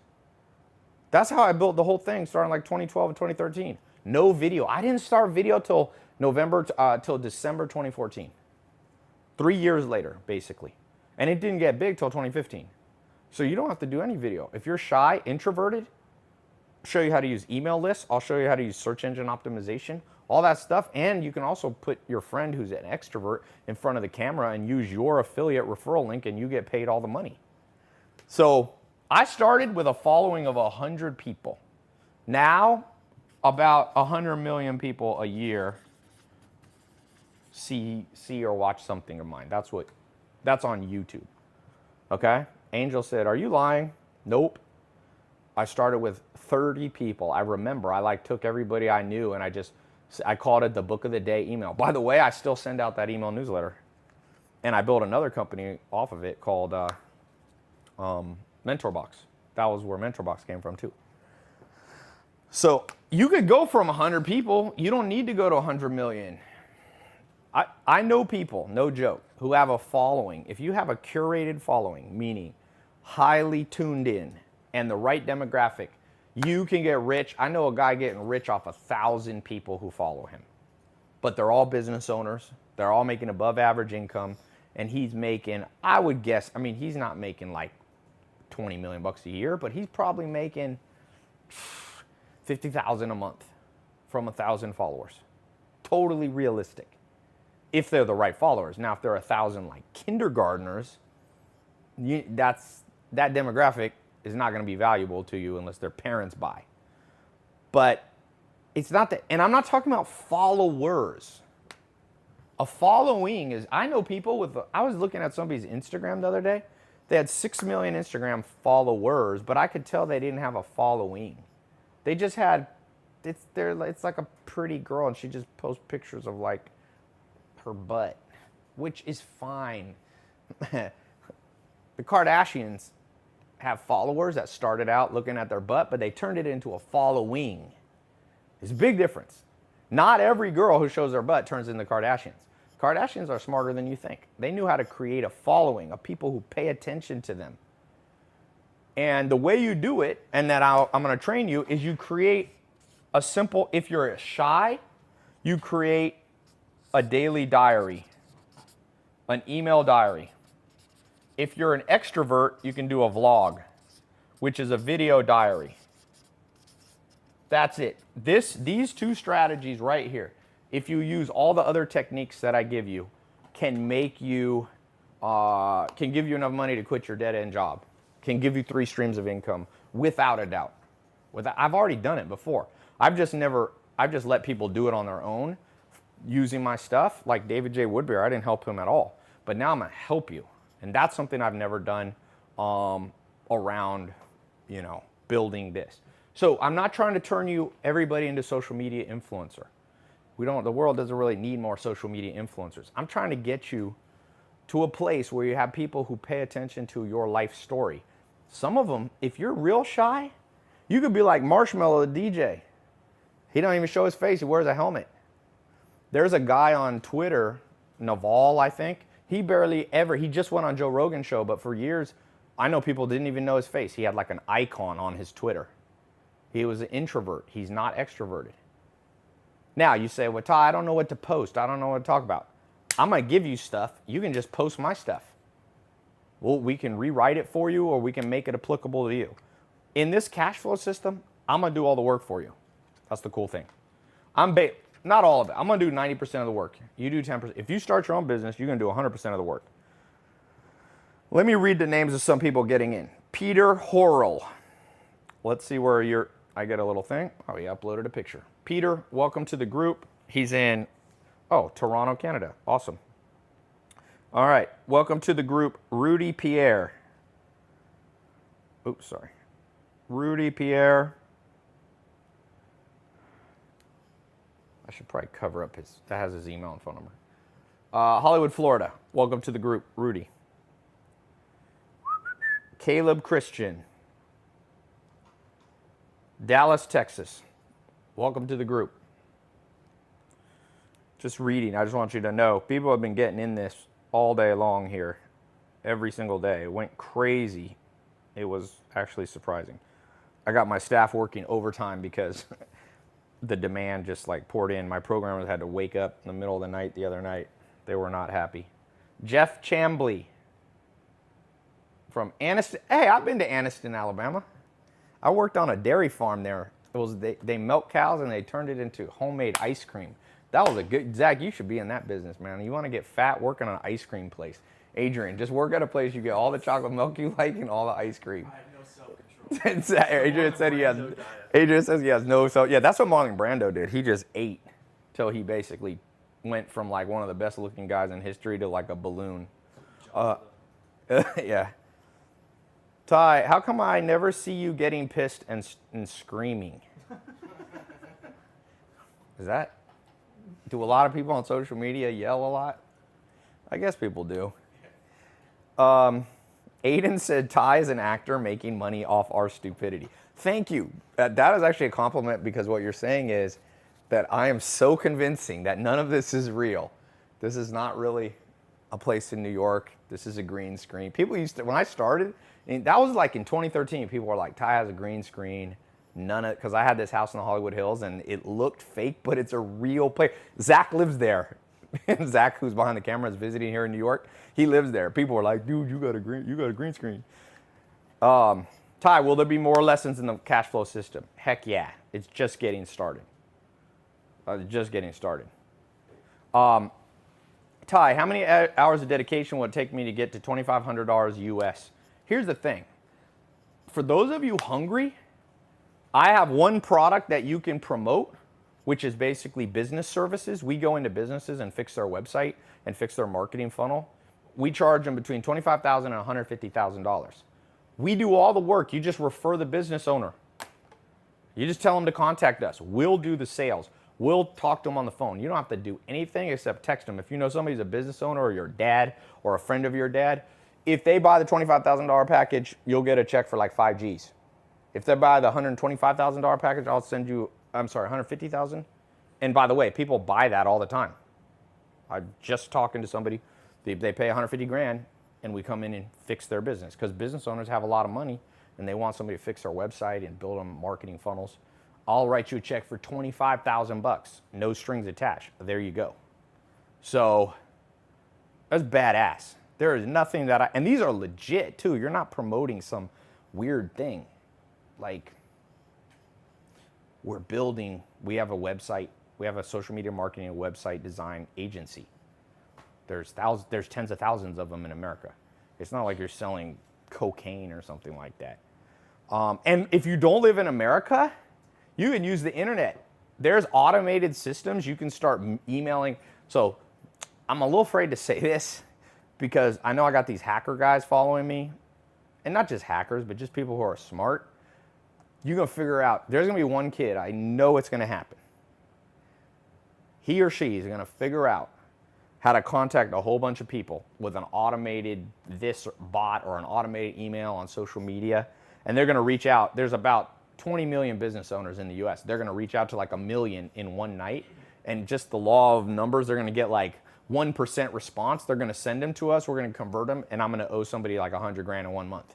That's how I built the whole thing, starting like 2012 and 2013. No video. I didn't start video till December 2014. 3 years later, basically. And it didn't get big till 2015. So you don't have to do any video. If you're shy, introverted, I'll show you how to use email lists. I'll show you how to use search engine optimization, all that stuff. And you can also put your friend who's an extrovert in front of the camera and use your affiliate referral link, and you get paid all the money. So I started with a following of 100 people. Now, about 100 million people a year see or watch something of mine. That's on YouTube. Okay? Angel said, are you lying? Nope. I started with 30 people. I remember I took everybody I knew, and I called it the book of the day email. By the way, I still send out that email newsletter. And I built another company off of it called MentorBox. That was where MentorBox came from too. So you could go from 100 people. You don't need to go to 100 million. I know people, no joke, who have a following. If you have a curated following, meaning highly tuned in and the right demographic, you can get rich. I know a guy getting rich off 1,000 people who follow him. But they're all business owners. They're all making above average income. And he's making, I would guess, he's not making like 20 million bucks a year, but he's probably making 50,000 a month from 1,000 followers. Totally realistic. If they're the right followers. Now, if there are 1,000 like kindergartners, that demographic is not going to be valuable to you unless their parents buy. But it's not that, and I'm not talking about followers. A following is, I know people I was looking at somebody's Instagram the other day. They had 6 million Instagram followers, but I could tell they didn't have a following. They just had it's like a pretty girl, and she just posts pictures of like her butt, which is fine. The Kardashians have followers that started out looking at their butt, but they turned it into a following. It's a big difference. Not every girl who shows their butt turns into Kardashians. Kardashians are smarter than you think. They knew how to create a following of people who pay attention to them. And the way you do it, and that I'm going to train you, is you create a simple, if you're shy, you create a daily diary, an email diary. If you're an extrovert, you can do a vlog, which is a video diary. That's it. These two strategies right here, if you use all the other techniques that I give you, can make you, can give you enough money to quit your dead-end job. Can give you 3 streams of income without a doubt. I've already done it before. I've just let people do it on their own using my stuff. Like David J. Woodbury, I didn't help him at all. But now I'm going to help you. And that's something I've never done around, building this. So I'm not trying to turn everybody into social media influencer. The world doesn't really need more social media influencers. I'm trying to get you to a place where you have people who pay attention to your life story. Some of them, if you're real shy, you could be like Marshmello, the DJ. He don't even show his face. He wears a helmet. There's a guy on Twitter, Naval, I think. He just went on Joe Rogan's show, but for years, I know people didn't even know his face. He had like an icon on his Twitter. He was an introvert. He's not extroverted. Now, you say, well, Tai, I don't know what to post. I don't know what to talk about. I'm going to give you stuff. You can just post my stuff. Well, we can rewrite it for you, or we can make it applicable to you. In this cash flow system, I'm going to do all the work for you. That's the cool thing. Not all of it. I'm going to do 90% of the work. You do 10%. If you start your own business, you're going to do 100% of the work. Let me read the names of some people getting in. Peter Horrell. Let's see where I get a little thing. Oh, he uploaded a picture. Peter, welcome to the group. He's in, Toronto, Canada. Awesome. All right. Welcome to the group, Rudy Pierre. Oops, sorry. Rudy Pierre. I should probably cover up that has his email and phone number. Hollywood, Florida. Welcome to the group, Rudy. Caleb Christian. Dallas, Texas. Welcome to the group. Just reading, I just want you to know, people have been getting in this all day long here, every single day. It went crazy. It was actually surprising. I got my staff working overtime because the demand just like poured in. My programmers had to wake up in the middle of the night the other night. They were not happy. Jeff Chambly from Anniston. Hey, I've been to Anniston, Alabama. I worked on a dairy farm there. They milk cows and they turned it into homemade ice cream. That was a good, Zach, you should be in that business, man. You want to get fat, work on an ice cream place. Adrian, just work at a place you get all the chocolate milk you like and all the ice cream. I have no self-control. Adrian says he has no self. Yeah, that's what Marlon Brando did. He just ate till he basically went from like one of the best looking guys in history to like a balloon. Yeah. Tai, how come I never see you getting pissed and screaming? Do a lot of people on social media yell a lot? I guess people do. Aiden said, Tai is an actor making money off our stupidity. Thank you. That is actually a compliment, because what you're saying is that I am so convincing that none of this is real. This is not really a place in New York. This is a green screen. People used to, when I started, and that was like in 2013, people were like, Tai has a green screen. Because I had this house in the Hollywood Hills and it looked fake, but it's a real place. Zach lives there. Zach, who's behind the camera, is visiting here in New York. He lives there. People were like, dude, you got a green screen. Tai, will there be more lessons in the cash flow system? Heck yeah. It's just getting started. Tai, how many hours of dedication would it take me to get to $2,500 US? Here's the thing. For those of you hungry, I have one product that you can promote, which is basically business services. We go into businesses and fix their website and fix their marketing funnel. We charge them between $25,000 and $150,000. We do all the work. You just refer the business owner. You just tell them to contact us. We'll do the sales. We'll talk to them on the phone. You don't have to do anything except text them. If you know somebody's a business owner or your dad or a friend of your dad, if they buy the $25,000 package, you'll get a check for like 5 G's. If they buy the $125,000 package, I'll send you, $150,000. And by the way, people buy that all the time. I'm just talking to somebody, they pay 150 grand and we come in and fix their business because business owners have a lot of money and they want somebody to fix their website and build them marketing funnels. I'll write you a check for $25,000, no strings attached. There you go. So that's badass. There is nothing that and these are legit too. You're not promoting some weird thing. Like we have a website, we have a social media marketing and website design agency. There's tens of thousands of them in America. It's not like you're selling cocaine or something like that. And if you don't live in America, you can use the internet. There's automated systems. You can start emailing. So I'm a little afraid to say this because I know I got these hacker guys following me. And not just hackers, but just people who are smart. You're going to figure out, there's going to be one kid, I know it's going to happen. He or she is going to figure out how to contact a whole bunch of people with an automated this bot or an automated email on social media. And they're going to reach out. There's about 20 million business owners in the US. They're going to reach out to like 1 million in one night. And just the law of numbers, they're going to get like 1% response. They're going to send them to us. We're going to convert them. And I'm going to owe somebody like 100 grand in 1 month.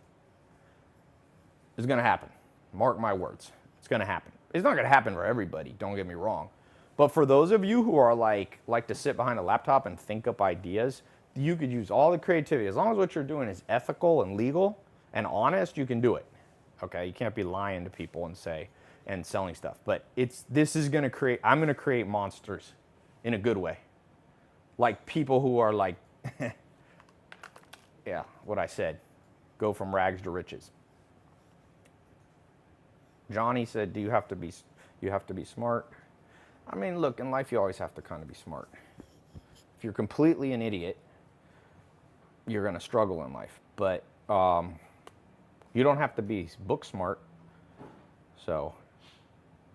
It's going to happen. Mark my words. It's going to happen. It's not going to happen for everybody. Don't get me wrong. But for those of you who are like to sit behind a laptop and think up ideas, you could use all the creativity. As long as what you're doing is ethical and legal and honest, you can do it. Okay, you can't be lying to people and selling stuff. But I'm going to create monsters in a good way. Like people who are like, yeah, what I said, go from rags to riches. Johnny said, you have to be smart. I mean, look, in life you always have to kind of be smart. If you're completely an idiot, you're going to struggle in life. But you don't have to be book smart. So,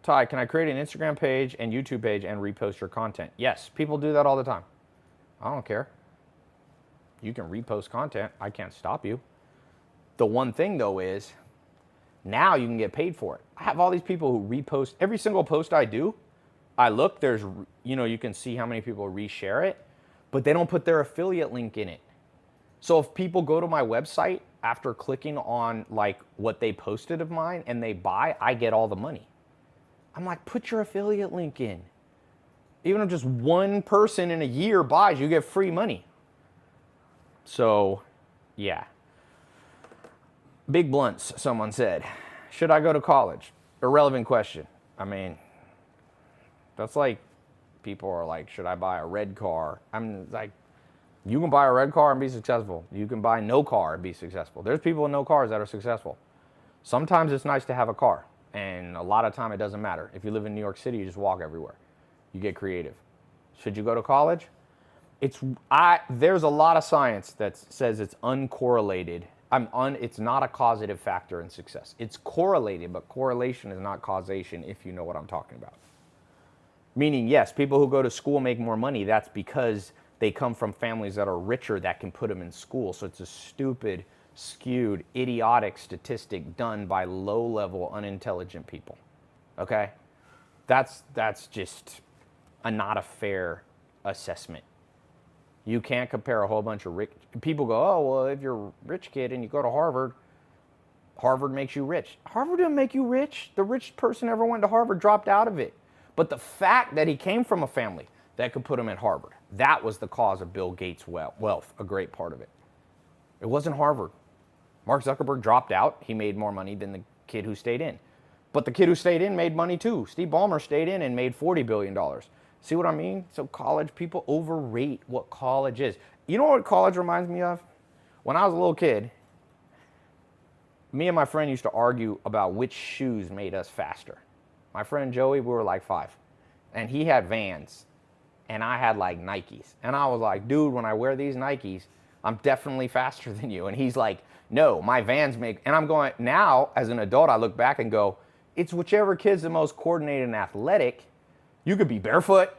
Tai, can I create an Instagram page and YouTube page and repost your content? Yes, people do that all the time. I don't care. You can repost content. I can't stop you. The one thing, though, is now you can get paid for it. I have all these people who repost every single post I do. I look, you can see how many people reshare it, but they don't put their affiliate link in it. So if people go to my website after clicking on like what they posted of mine and they buy, I get all the money. I'm like, put your affiliate link in. Even if just one person in a year buys, you get free money. So, yeah. Big blunts, someone said. Should I go to college? Irrelevant question. I mean, that's like, people are like, should I buy a red car? I'm like, you can buy a red car and be successful. You can buy no car and be successful. There's people with no cars that are successful. Sometimes it's nice to have a car, and a lot of time it doesn't matter. If you live in New York City, you just walk everywhere. You get creative. Should you go to college? There's a lot of science that says it's uncorrelated. It's not a causative factor in success. It's correlated, but correlation is not causation, if you know what I'm talking about. Meaning, yes, people who go to school make more money. That's because they come from families that are richer that can put them in school. So it's a stupid, skewed, idiotic statistic done by low-level, unintelligent people. Okay? That's just not a fair assessment. You can't compare a whole bunch of rich people. Go, oh, well, if you're a rich kid and you go to Harvard, Harvard makes you rich. Harvard didn't make you rich. The richest person ever went to Harvard dropped out of it. But the fact that he came from a family that could put him at Harvard, that was the cause of Bill Gates' wealth, a great part of it. It wasn't Harvard. Mark Zuckerberg dropped out. He made more money than the kid who stayed in. But the kid who stayed in made money too. Steve Ballmer stayed in and made $40 billion. See what I mean? So college, people overrate what college is. You know what college reminds me of? When I was a little kid, me and my friend used to argue about which shoes made us faster. My friend Joey, we were like 5. And he had Vans. And I had like Nikes. And I was like, dude, when I wear these Nikes, I'm definitely faster than you. And he's like, no, my Vans make, and I'm going, now as an adult, I look back and go, it's whichever kid's the most coordinated and athletic. You could be barefoot,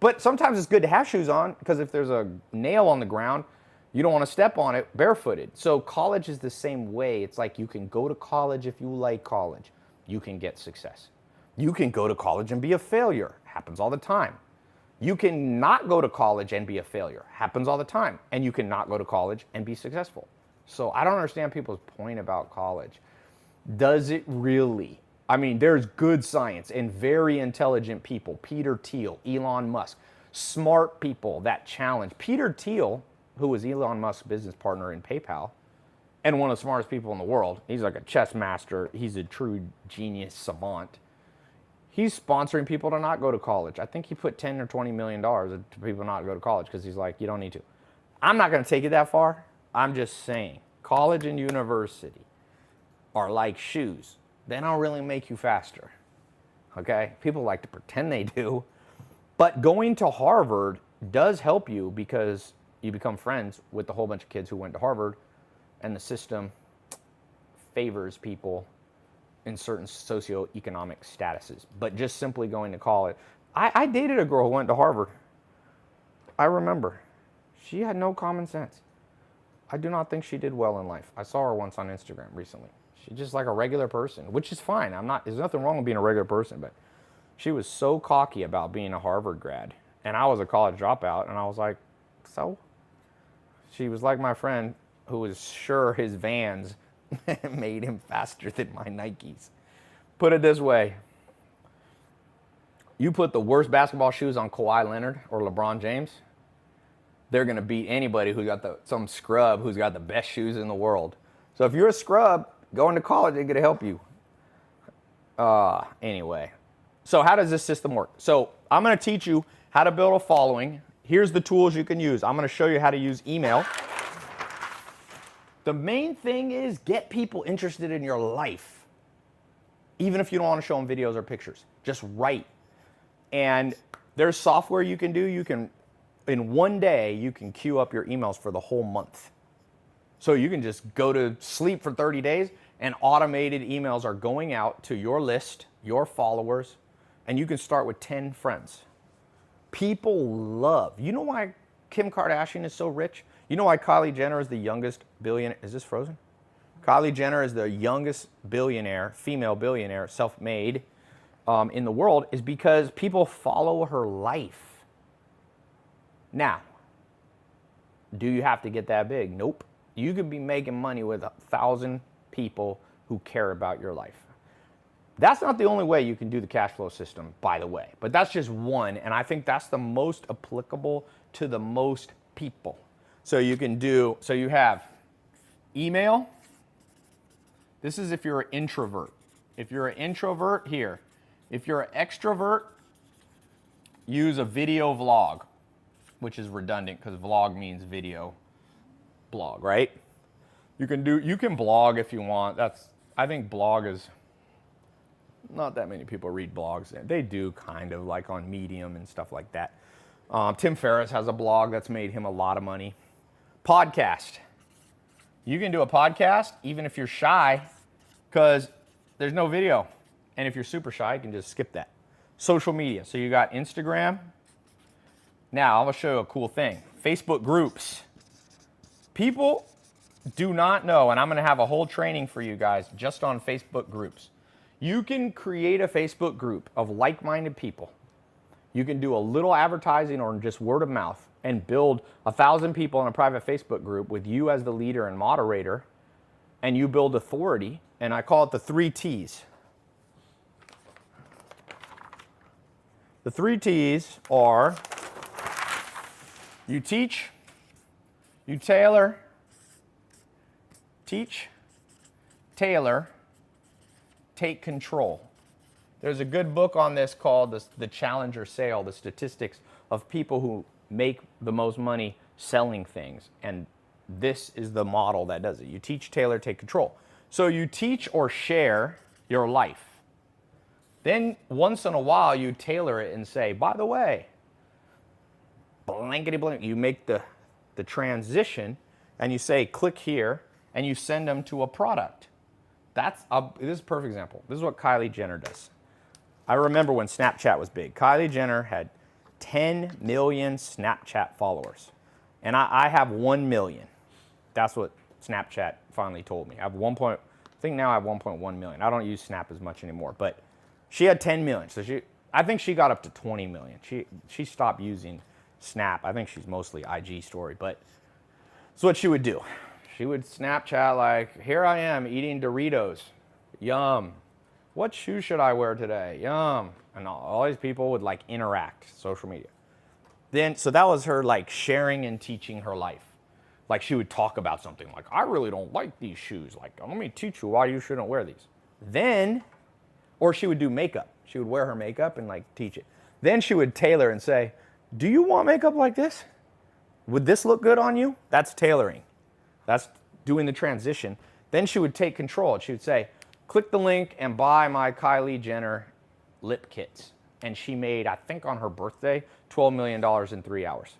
but sometimes it's good to have shoes on because if there's a nail on the ground, you don't want to step on it barefooted. So college is the same way. It's like you can go to college if you like college. You can get success. You can go to college and be a failure. Happens all the time. You can not go to college and be a failure. Happens all the time. And you can not go to college and be successful. So I don't understand people's point about college. Does it really? I mean, there's good science and very intelligent people. Peter Thiel, Elon Musk, smart people that challenge. Peter Thiel, who was Elon Musk's business partner in PayPal, and one of the smartest people in the world. He's like a chess master. He's a true genius savant. He's sponsoring people to not go to college. I think he put $10 or $20 million to people not go to college because he's like, you don't need to. I'm not going to take it that far. I'm just saying, college and university are like shoes. They don't really make you faster, okay? People like to pretend they do. But going to Harvard does help you because you become friends with a whole bunch of kids who went to Harvard, and the system favors people in certain socioeconomic statuses. But just simply going to college. I dated a girl who went to Harvard. I remember. She had no common sense. I do not think she did well in life. I saw her once on Instagram recently. She's just like a regular person, which is fine. There's nothing wrong with being a regular person, but she was so cocky about being a Harvard grad. And I was a college dropout, and I was like, so? She was like my friend who was sure his Vans made him faster than my Nikes. Put it this way. You put the worst basketball shoes on Kawhi Leonard or LeBron James, they're going to beat anybody who got some scrub who's got the best shoes in the world. So if you're a scrub, going to college ain't going to help you. Anyway, so how does this system work? So I'm going to teach you how to build a following. Here's the tools you can use. I'm going to show you how to use email. The main thing is get people interested in your life. Even if you don't want to show them videos or pictures, just write. And there's software you can do. In one day, you can queue up your emails for the whole month. So you can just go to sleep for 30 days and automated emails are going out to your list, your followers, and you can start with 10 friends. People love. You know why Kim Kardashian is so rich? You know why Kylie Jenner is the youngest billionaire? Is this frozen? Kylie Jenner is the youngest billionaire, female billionaire, self-made in the world is because people follow her life. Now, do you have to get that big? Nope. You could be making money with 1,000 people who care about your life. That's not the only way you can do the cash flow system, by the way, but that's just one, and I think that's the most applicable to the most people. So you have email. This is if you're an introvert. If you're an introvert, here. If you're an extrovert, use a video vlog, which is redundant because vlog means video blog, right? You can blog if you want. I think blog is, not that many people read blogs. They do kind of like on Medium and stuff like that. Tim Ferriss has a blog that's made him a lot of money. Podcast. You can do a podcast even if you're shy because there's no video. And if you're super shy, you can just skip that. Social media. So you got Instagram. Now, I'm going to show you a cool thing. Facebook groups. People do not know, and I'm going to have a whole training for you guys just on Facebook groups. You can create a Facebook group of like-minded people. You can do a little advertising or just word of mouth and build 1,000 people in a private Facebook group with you as the leader and moderator, and you build authority, and I call it the 3 T's. The 3 T's are you teach, you tailor, teach, tailor, take control. There's a good book on this called The Challenger Sale, the statistics of people who make the most money selling things. And this is the model that does it. You teach, tailor, take control. So you teach or share your life. Then once in a while you tailor it and say, by the way, blankety blank, you make the transition and you say, click here, and you send them to a product this is a perfect example. This is what Kylie Jenner does. I remember when Snapchat was big. Kylie Jenner had 10 million Snapchat followers. And I have 1 million. That's what Snapchat finally told me. I think now I have 1.1 million. I don't use Snap as much anymore, but she had 10 million. So I think she got up to 20 million. She stopped using Snap. I think she's mostly IG story, but that's what she would do. She would Snapchat like, here I am eating Doritos. Yum. What shoe should I wear today? Yum. And all these people would like interact, social media. So that was her like sharing and teaching her life. Like she would talk about something like, I really don't like these shoes. Like, let me teach you why you shouldn't wear these. Or she would do makeup. She would wear her makeup and like teach it. Then she would tailor and say, do you want makeup like this? Would this look good on you? That's tailoring. That's doing the transition. Then she would take control. She would say, click the link and buy my Kylie Jenner lip kits. And she made, I think on her birthday, $12 million in 3 hours.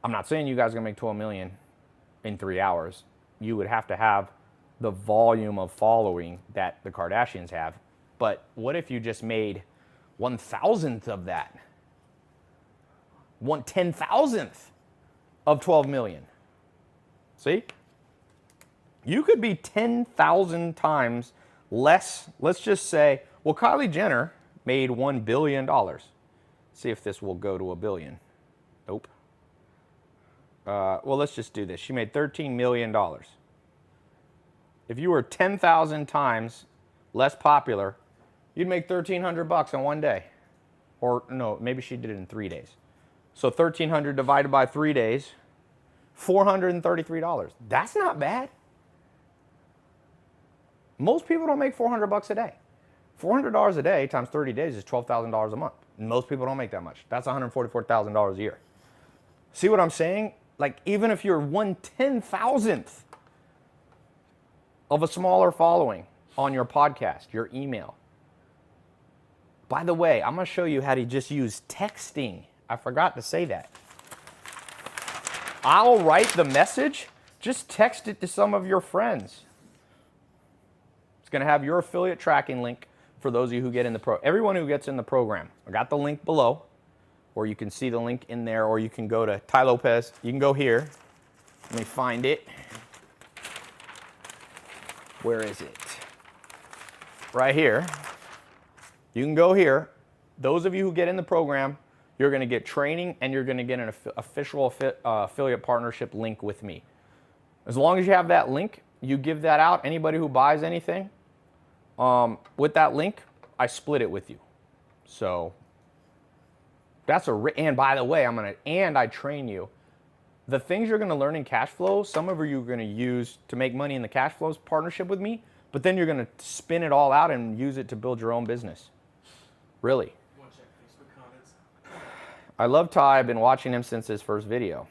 I'm not saying you guys are gonna make 12 million in 3 hours. You would have to have the volume of following that the Kardashians have. But what if you just made 1,000th of that? 1/10,000th of 12 million. See? You could be 10,000 times less. Let's just say, well, Kylie Jenner made $1 billion. See if this will go to $1 billion. Nope. Well, let's just do this. She made $13 million. If you were 10,000 times less popular, you'd make $1,300 in one day. Or no, maybe she did it in 3 days. So 1,300 divided by 3 days, $433. That's not bad. Most people don't make $400 a day. $400 a day times 30 days is $12,000 a month. Most people don't make that much. That's $144,000 a year. See what I'm saying? Like even if you're 1/10,000th of a smaller following on your podcast, your email. By the way, I'm going to show you how to just use texting. I forgot to say that. I'll write the message, just text it to some of your friends. It's going to have your affiliate tracking link for those of you who get in the everyone who gets in the program. I got the link below, or you can see the link in there, or you can go to Tai Lopez. You can go here. Let me find it. Where is it? Right here. You can go here. Those of you who get in the program, you're going to get training and you're going to get an official affiliate partnership link with me. As long as you have that link, you give that out. Anybody who buys anything with that link, I split it with you. So that's and by the way, I train you. The things you're going to learn in Cashflow, some of you are going to use to make money in the Cashflow partnership with me, but then you're going to spin it all out and use it to build your own business. Really. You want to check Facebook comments? I love Ty. I've been watching him since his first video.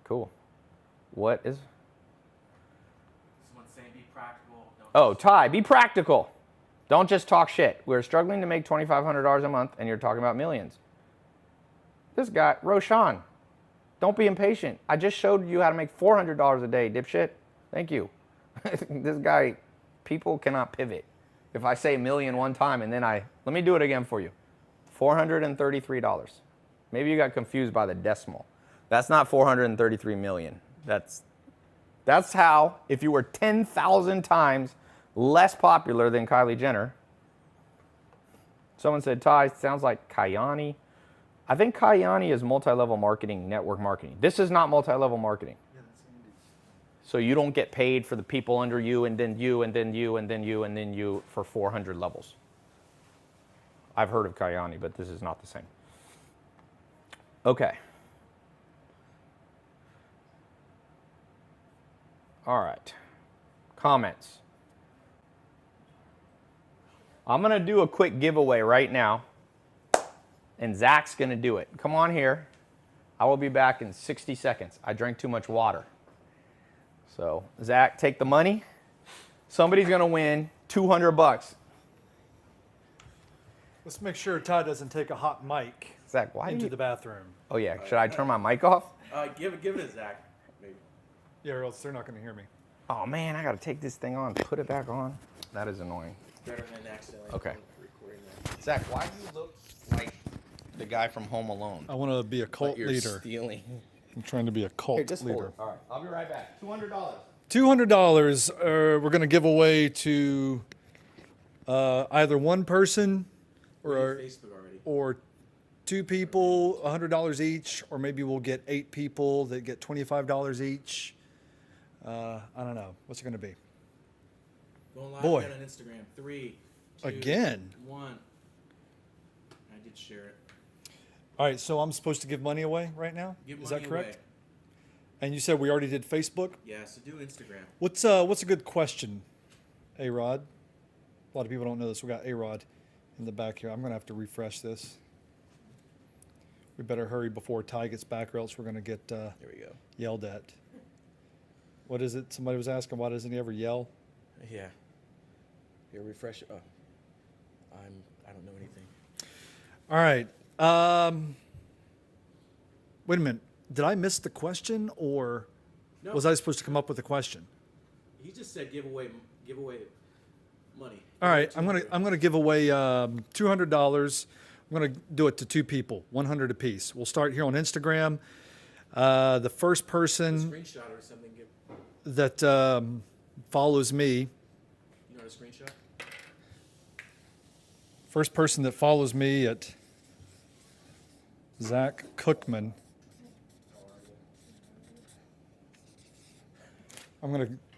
Cool. What is? Someone's saying be practical. Oh, Ty, be practical. Don't just talk shit. We're struggling to make $2,500 a month, and you're talking about millions. This guy, Roshan, don't be impatient. I just showed you how to make $400 a day, dipshit. Thank you. This guy, people cannot pivot. If I say million one time and then let me do it again for you. $433. Maybe you got confused by the decimal. That's not 433 million. That's how, if you were 10,000 times less popular than Kylie Jenner. Someone said, Ty, sounds like Kayani. I think Kayani is multi-level marketing, network marketing. This is not multi-level marketing. Yeah, that's Andy. So you don't get paid for the people under you, and then you, and then you, and then you, and then you for 400 levels. I've heard of Kayani, but this is not the same. Okay. All right. Comments. I'm going to do a quick giveaway right now, and Zach's going to do it. Come on here. I will be back in 60 seconds. I drank too much water. So, Zach, take the money. Somebody's going to win $200. Let's make sure Ty doesn't take a hot mic Zach, why into you... the bathroom. Oh, yeah. Should I turn my mic off? Give it to Zach. Maybe. Yeah, or else they're not going to hear me. Oh man, I gotta take this thing on, put it back on. That is annoying. Better than accidentally Okay. recording that. Zach, why do you look like the guy from Home Alone? I want to be a cult But you're leader. stealing. I'm trying to be a cult Here, just hold leader. it. All right, I'll be right back. $200. $200 we're going to give away to either one person or Facebook already. or two people, $100 each, or maybe we'll get 8 people that get $25 each. I don't know. What's it going to be? Going live Boy. again on Instagram. 3, 2, Again? 1. I did share it. All right, so I'm supposed to give money away right now? Give Is money that correct? away. And you said we already did Facebook? Yeah, so do Instagram. What's a good question, A-Rod? A lot of people don't know this. We got A-Rod in the back here. I'm going to have to refresh this. We better hurry before Ty gets back or else we're going to get Here we go. yelled at. What is it? Somebody was asking, why doesn't he ever yell? Yeah. Here, refresh it. Oh. I don't know anything. All right. Wait a minute. Did I miss the question, or No. was I supposed to come up with a question? He just said give away money. All right, I'm gonna give away $200. I'm gonna do it to 2 people, 100 apiece. We'll start here on Instagram. The first person Screenshot or something. Give. that follows me, You know how to screenshot? first person that follows me at Zach Cookman.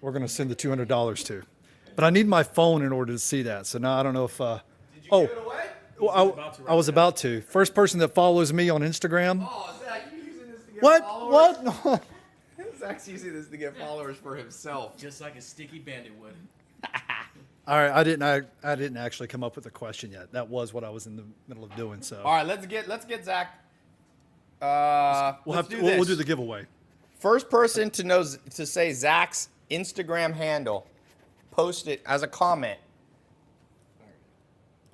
We're gonna send the $200 to, but I need my phone in order to see that. So now I don't know if. Did you give it away? Well, I was about to. First person that follows me on Instagram. Oh, Zach, you're using this to get What? followers? What? Zach's using this to get followers for himself. Just like a sticky bandit would. All right, I didn't actually come up with a question yet. That was what I was in the middle of doing. So All right, let's get Zach. we'll do the giveaway. First person to say Zach's Instagram handle, post it as a comment.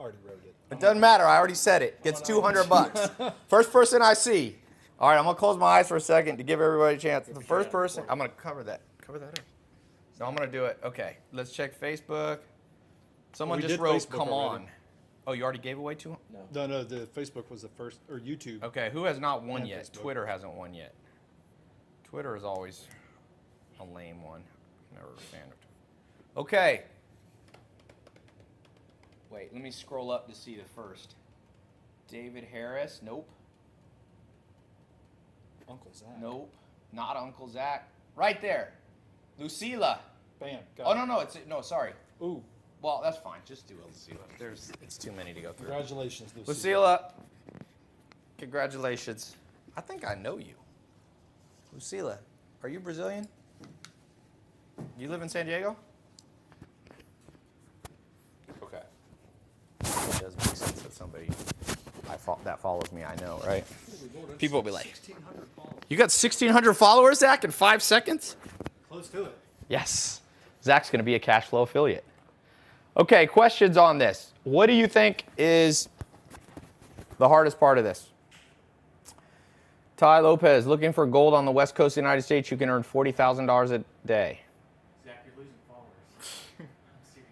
Already wrote it. It doesn't matter. I already said it. Gets $200. First person I see. All right, I'm gonna close my eyes for a second to give everybody a chance. The first person, I'm gonna cover that up. So I'm gonna do it. Okay, let's check Facebook. Someone We just did wrote, Facebook "Come already. on." Oh, you already gave away to him? No, the Facebook was the first, or YouTube. Okay, who has not won And yet? Facebook. Twitter hasn't won yet. Twitter is always a lame one. Never a fan of Twitter. Okay. Wait, let me scroll up to see the first. David Harris, nope. Uncle Zach. Nope. Not Uncle Zach. Right there. Lucila. Bam. Oh, no, sorry. Ooh, Well, that's fine. Just do Lucila. It's too many to go through. congratulations, Lucy. Lucila, congratulations. I think I know you. Lucila, are you Brazilian? You live in San Diego? Okay. It does make sense that somebody that follows me, I know, right? People will be like, you got 1,600 followers, Zach, in 5 seconds? Close to it. Yes. Zach's going to be a Cashflow affiliate. Okay, questions on this. What do you think is the hardest part of this? Tai Lopez, looking for gold on the west coast of the United States, you can earn $40,000 a day. Zach, you're losing followers. I'm serious.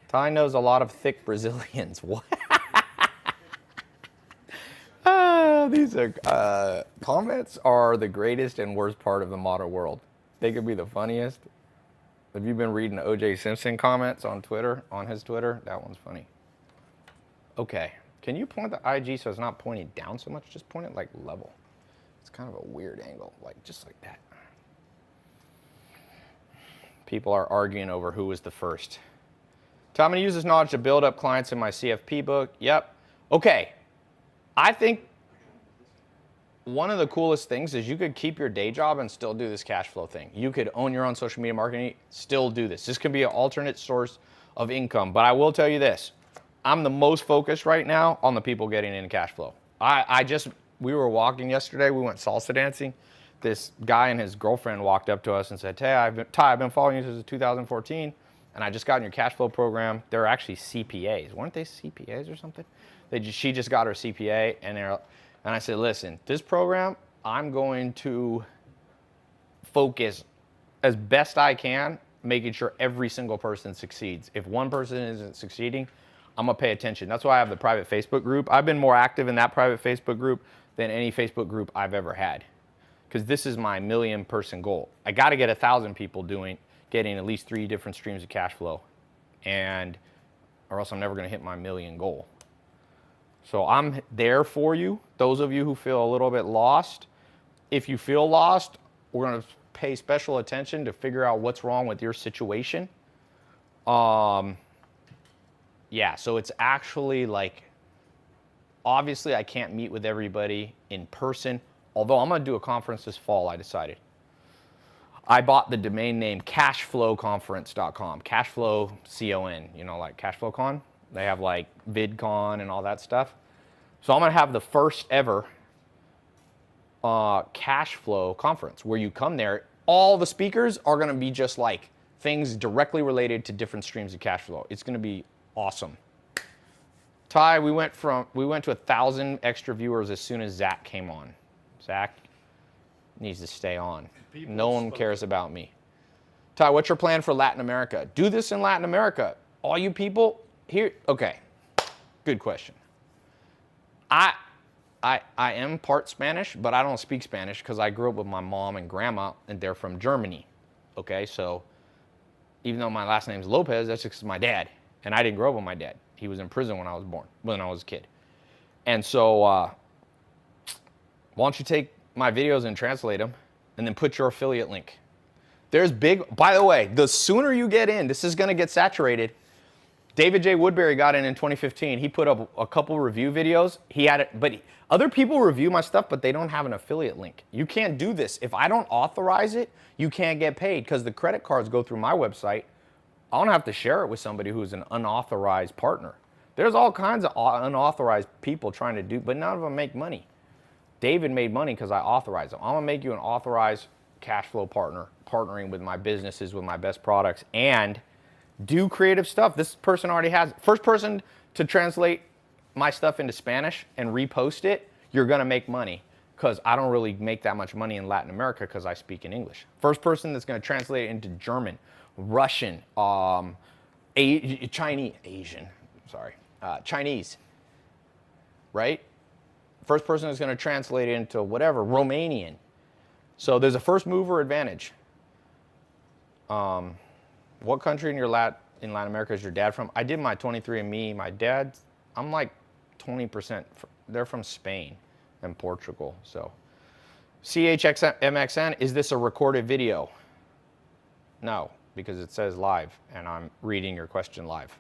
Tai knows a lot of thick Brazilians. What? These are comments are the greatest and worst part of the modern world. They could be the funniest. Have you been reading O.J. Simpson comments on Twitter, on his Twitter? That one's funny. Okay. Can you point the IG so it's not pointing down so much? Just point it like level. It's kind of a weird angle, like just like that. People are arguing over who was the first. So I'm going to use this knowledge to build up clients in my CFP book. Yep. Okay. I think one of the coolest things is you could keep your day job and still do this cash flow thing. You could own your own social media marketing, still do this. This can be an alternate source of income. But I will tell you this. I'm the most focused right now on the people getting into cash flow. We were walking yesterday. We went salsa dancing. This guy and his girlfriend walked up to us and said, Ty, I've been following you since 2014, and I just got in your cash flow program. They're actually CPAs. Weren't they CPAs or something? She just got her CPA, and I said, listen, this program, I'm going to focus as best I can, making sure every single person succeeds. If one person isn't succeeding, I'm gonna pay attention. That's why I have the private Facebook group. I've been more active in that private Facebook group than any Facebook group I've ever had, because this is my 1 million person goal. I got to get 1,000 people getting at least 3 different streams of cash flow, or else I'm never gonna hit my 1 million goal. So I'm there for you. Those of you who feel a little bit lost, if you feel lost, we're gonna pay special attention to figure out what's wrong with your situation. Yeah, so it's actually like, obviously I can't meet with everybody in person, although I'm gonna do a conference this fall, I decided. I bought the domain name cashflowconference.com, Cashflow, C-O-N, you know, like Cashflow They have like VidCon and all that stuff. So I'm gonna have the first ever Cashflow conference where you come there. All the speakers are gonna be just like things directly related to different streams of cash flow. It's gonna be awesome. Ty, we went to 1,000 extra viewers as soon as Zach came on. Zach needs to stay on. No one cares about me. Ty, what's your plan for Latin America? Do this in Latin America. All you people here, okay, good question. I am part Spanish, but I don't speak Spanish because I grew up with my mom and grandma, and they're from Germany. Okay, so even though my last name's Lopez, that's just my dad. And I didn't grow up with my dad. He was in prison when I was a kid. And so why don't you take my videos and translate them and then put your affiliate link. By the way, the sooner you get in, this is gonna get saturated. David J. Woodbury got in 2015. He put up a couple review videos. He had it, but other people review my stuff, but they don't have an affiliate link. You can't do this. If I don't authorize it, you can't get paid because the credit cards go through my website. I don't have to share it with somebody who's an unauthorized partner. There's all kinds of unauthorized people trying to do, but none of them make money. David made money because I authorized them. I'm gonna make you an authorized cash flow partner, partnering with my businesses, with my best products, and do creative stuff. This person already has. First person to translate my stuff into Spanish and repost it, you're gonna make money, because I don't really make that much money in Latin America because I speak in English. First person that's gonna translate it into German, Russian, Chinese, right? First person is going to translate it into whatever, Romanian. So there's a first mover advantage. What country in Latin America is your dad from? I did my 23andMe. My dad, I'm like 20%. They're from Spain and Portugal. So CHMXN, is this a recorded video? No, because it says live, and I'm reading your question live.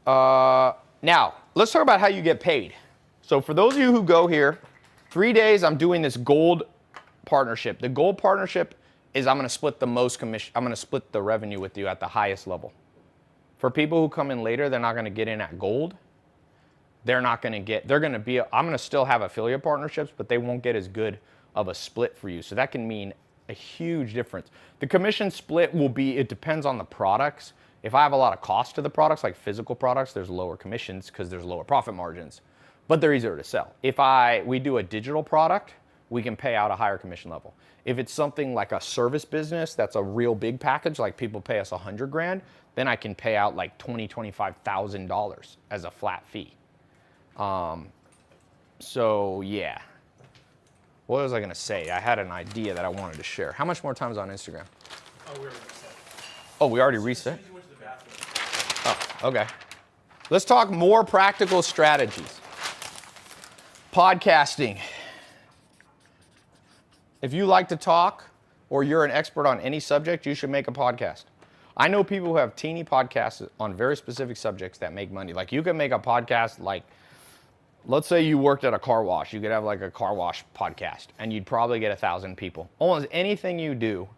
Now, let's talk about how you get paid. So for those of you who go here, 3 days I'm doing this gold partnership. The gold partnership is I'm gonna split the most commission, I'm gonna split the revenue with you at the highest level. For people who come in later, they're not gonna get in at gold. I'm gonna still have affiliate partnerships, but they won't get as good of a split for you. So that can mean a huge difference. The commission split will be, it depends on the products. If I have a lot of cost to the products, like physical products, there's lower commissions because there's lower profit margins, but they're easier to sell. If we do a digital product, we can pay out a higher commission level. If it's something like a service business, that's a real big package, like people pay us $100 grand, then I can pay out like $25,000 as a flat fee. So yeah. What was I gonna say? I had an idea that I wanted to share. How much more time is on Instagram? Oh, we already reset. Oh, we already reset? You went to the bathroom. Oh, okay. Let's talk more practical strategies. Podcasting. If you like to talk or you're an expert on any subject, you should make a podcast. I know people who have teeny podcasts on very specific subjects that make money. Like you can make a podcast like, let's say you worked at a car wash. You could have like a car wash podcast and you'd probably get 1,000 people. Almost anything you do,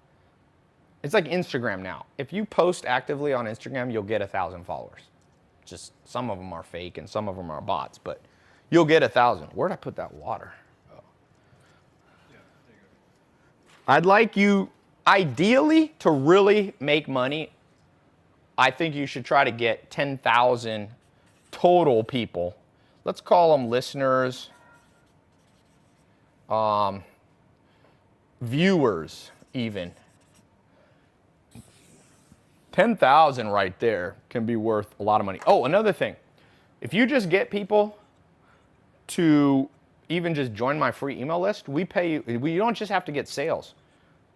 it's like Instagram now. If you post actively on Instagram, you'll get 1,000 followers. Just some of them are fake and some of them are bots, but you'll get 1,000. Where'd I put that water? Oh. Yeah, there you go. I'd like you, ideally, to really make money. I think you should try to get 10,000 total people. Let's call them listeners, viewers even. 10,000 right there can be worth a lot of money. Oh, another thing. If you just get people to even just join my free email list, we pay you. You don't just have to get sales.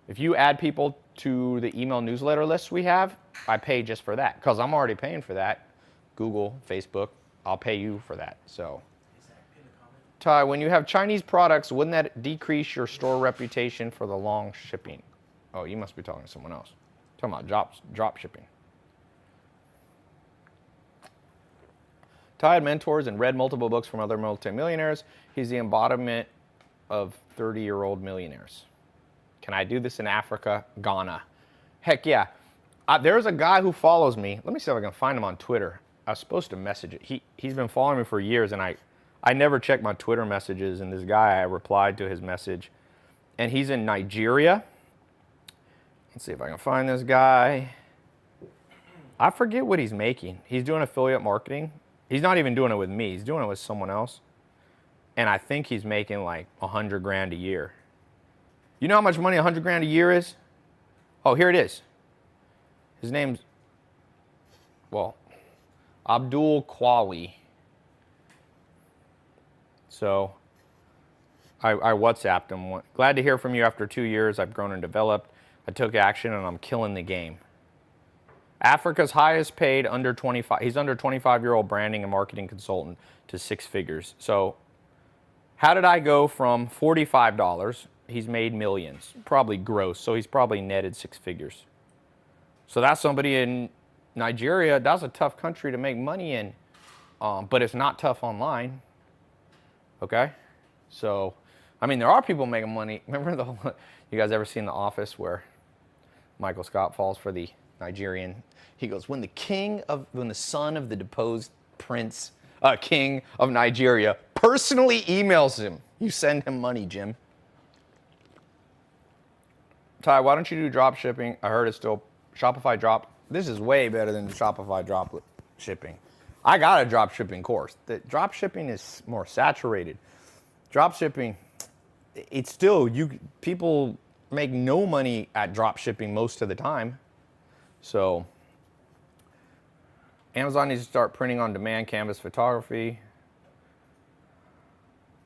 If you add people to the email newsletter list we have, I pay just for that because I'm already paying for that. Google, Facebook, I'll pay you for that. So, Tai, when you have Chinese products, wouldn't that decrease your store reputation for the long shipping? Oh, you must be talking to someone else. Talking about drop shipping. Tai had mentors and read multiple books from other multimillionaires. He's the embodiment of 30-year-old millionaires. Can I do this in Africa? Ghana. Heck yeah. There's a guy who follows me. Let me see if I can find him on Twitter. I was supposed to message it. He's been following me for years, and I never check my Twitter messages, and this guy, I replied to his message. And he's in Nigeria. Let's see if I can find this guy. I forget what he's making. He's doing affiliate marketing. He's not even doing it with me. He's doing it with someone else. And I think he's making like 100 grand a year. You know how much money 100 grand a year is? Oh, here it is. His name's, well, Abdul Kwali. So I WhatsApped him. Glad to hear from you after 2 years. I've grown and developed. I took action and I'm killing the game. Africa's highest paid under 25. He's under 25-year-old branding and marketing consultant to 6 figures. So how did I go from $45? He's made millions, probably gross. So he's probably netted 6 figures. So that's somebody in Nigeria. That's a tough country to make money in, but it's not tough online. Okay? So, I mean, there are people making money. Remember you guys ever seen The Office where Michael Scott falls for the Nigerian? He goes, when the son of the deposed king of Nigeria personally emails him, you send him money, Jim. Tai, why don't you do drop shipping? I heard it's still Shopify drop. This is way better than the Shopify drop shipping. I got a drop shipping course. The drop shipping is more saturated. Drop shipping, it's still, people make no money at drop shipping most of the time. So Amazon needs to start printing on demand canvas photography.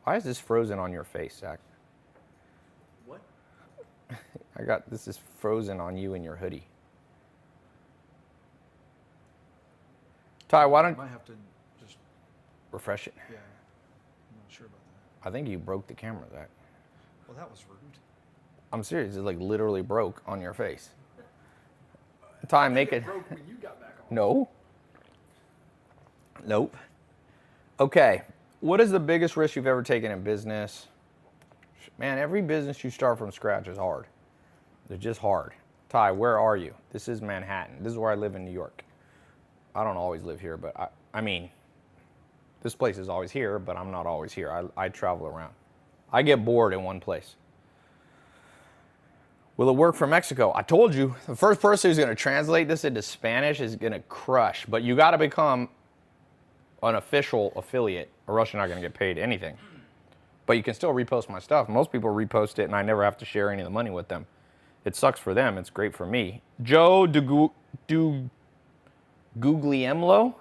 Why is this frozen on your face, Zach? What? This is frozen on you and your hoodie. Tai, why don't I might have to just, refresh it? yeah, I'm not sure about that. I think you broke the camera, Zach. Well, that was rude. I'm serious. It like literally broke on your face. Tai, make it. Broke when you got back on. No. Nope. Okay. What is the biggest risk you've ever taken in business? Man, every business you start from scratch is hard. They're just hard. Tai, where are you? This is Manhattan. This is where I live in New York. I don't always live here, but I mean, this place is always here, but I'm not always here. I travel around. I get bored in one place. Will it work for Mexico? I told you, the first person who's going to translate this into Spanish is going to crush, but you got to become an official affiliate or else you're not going to get paid anything. But you can still repost my stuff. Most people repost it and I never have to share any of the money with them. It sucks for them. It's great for me. Joe Guglielmo.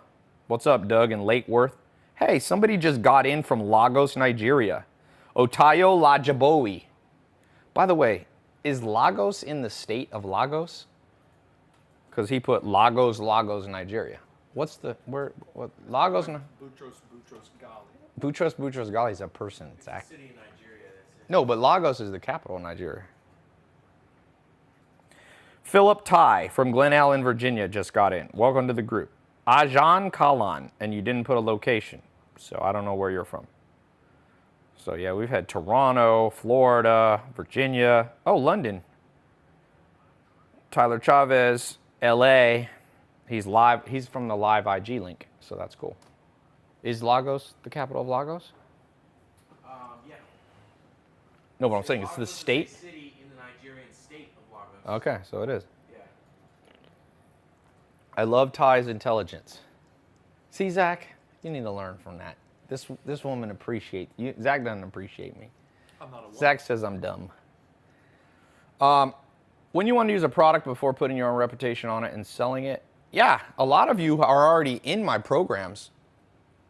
What's up, Doug in Lake Worth? Hey, somebody just got in from Lagos, Nigeria. Otayo Lajabowi. By the way, is Lagos in the state of Lagos? Because he put Lagos, Nigeria. What's the, what, Lagos? Boutros Ghali is a person, Zach. City in Nigeria, that's it. No, but Lagos is the capital of Nigeria. Philip Tai from Glen Allen, Virginia just got in. Welcome to the group. Ajan Kalan, and you didn't put a location, so I don't know where you're from. So yeah, we've had Toronto, Florida, Virginia, oh, London. Tyler Chavez, LA. He's from the live IG link, so that's cool. Is Lagos the capital of Lagos? Yeah. No, but I'm saying it's the Lagos is a state. city in the Nigerian state of Lagos. Okay, so it is. Yeah. I love Ty's intelligence. See, Zach, you need to learn from that. This woman appreciates you. Zach doesn't appreciate me. I'm not a woman. Zach says I'm dumb. when you want to use a product before putting your own reputation on it and selling it, yeah, a lot of you are already in my programs,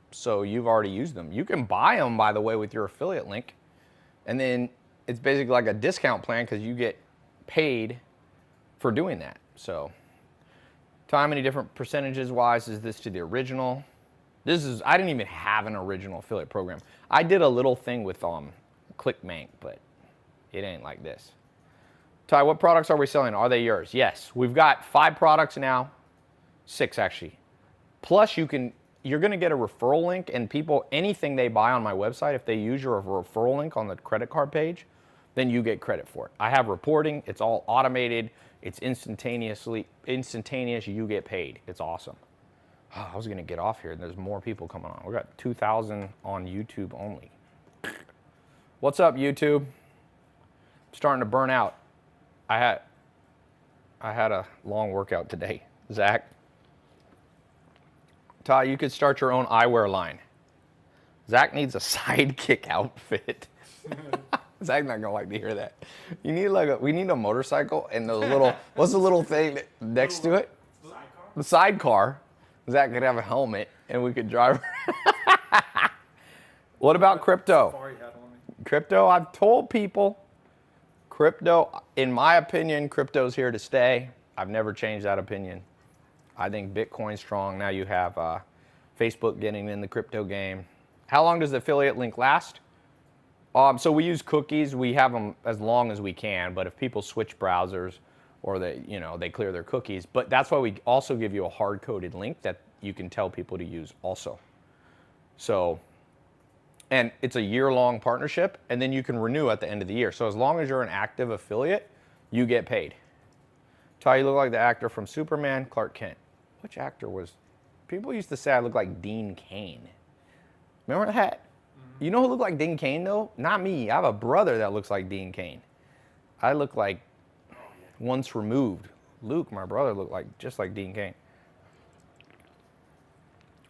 so you've already used them. You can buy them, by the way, with your affiliate link, and then it's basically like a discount plan because you get paid for doing that. So, how many different percentages wise is this to the original? I didn't even have an original affiliate program. I did a little thing with ClickBank, but it ain't like this. Ty, what products are we selling? Are they yours? Yes. We've got 5 products now. 6 actually. Plus you're going to get a referral link, and people, anything they buy on my website, if they use your referral link on the credit card page, then you get credit for it. I have reporting. It's all automated. It's instantaneous. You get paid. It's awesome. Oh, I was going to get off here, and there's more people coming on. We got 2,000 on YouTube only. What's up, YouTube? I'm starting to burn out. I had a long workout today. Zach. Ty, you could start your own eyewear line. Zach needs a sidekick outfit. Zach's not gonna like to hear that. You need we need a motorcycle and those little, what's the little thing next to it? Sidecar? The sidecar. Zach could have a helmet and we could drive. What about crypto? Safari hat on me. Crypto, I've told people, crypto, in my opinion, crypto's here to stay. I've never changed that opinion. I think Bitcoin's strong. Now you have Facebook getting in the crypto game. How long does the affiliate link last? So we use cookies. We have them as long as we can, but if people switch browsers or they clear their cookies, but that's why we also give you a hard-coded link that you can tell people to use also. So, and it's a year-long partnership, and then you can renew at the end of the year. So as long as you're an active affiliate, you get paid. Ty, you look like the actor from Superman, Clark Kent. Which actor was? People used to say I look like Dean Cain. Remember that? You know who looked like Dean Cain, though? Not me. I have a brother that looks like Dean Cain. I look like once removed. Luke, my brother, looked just like Dean Cain.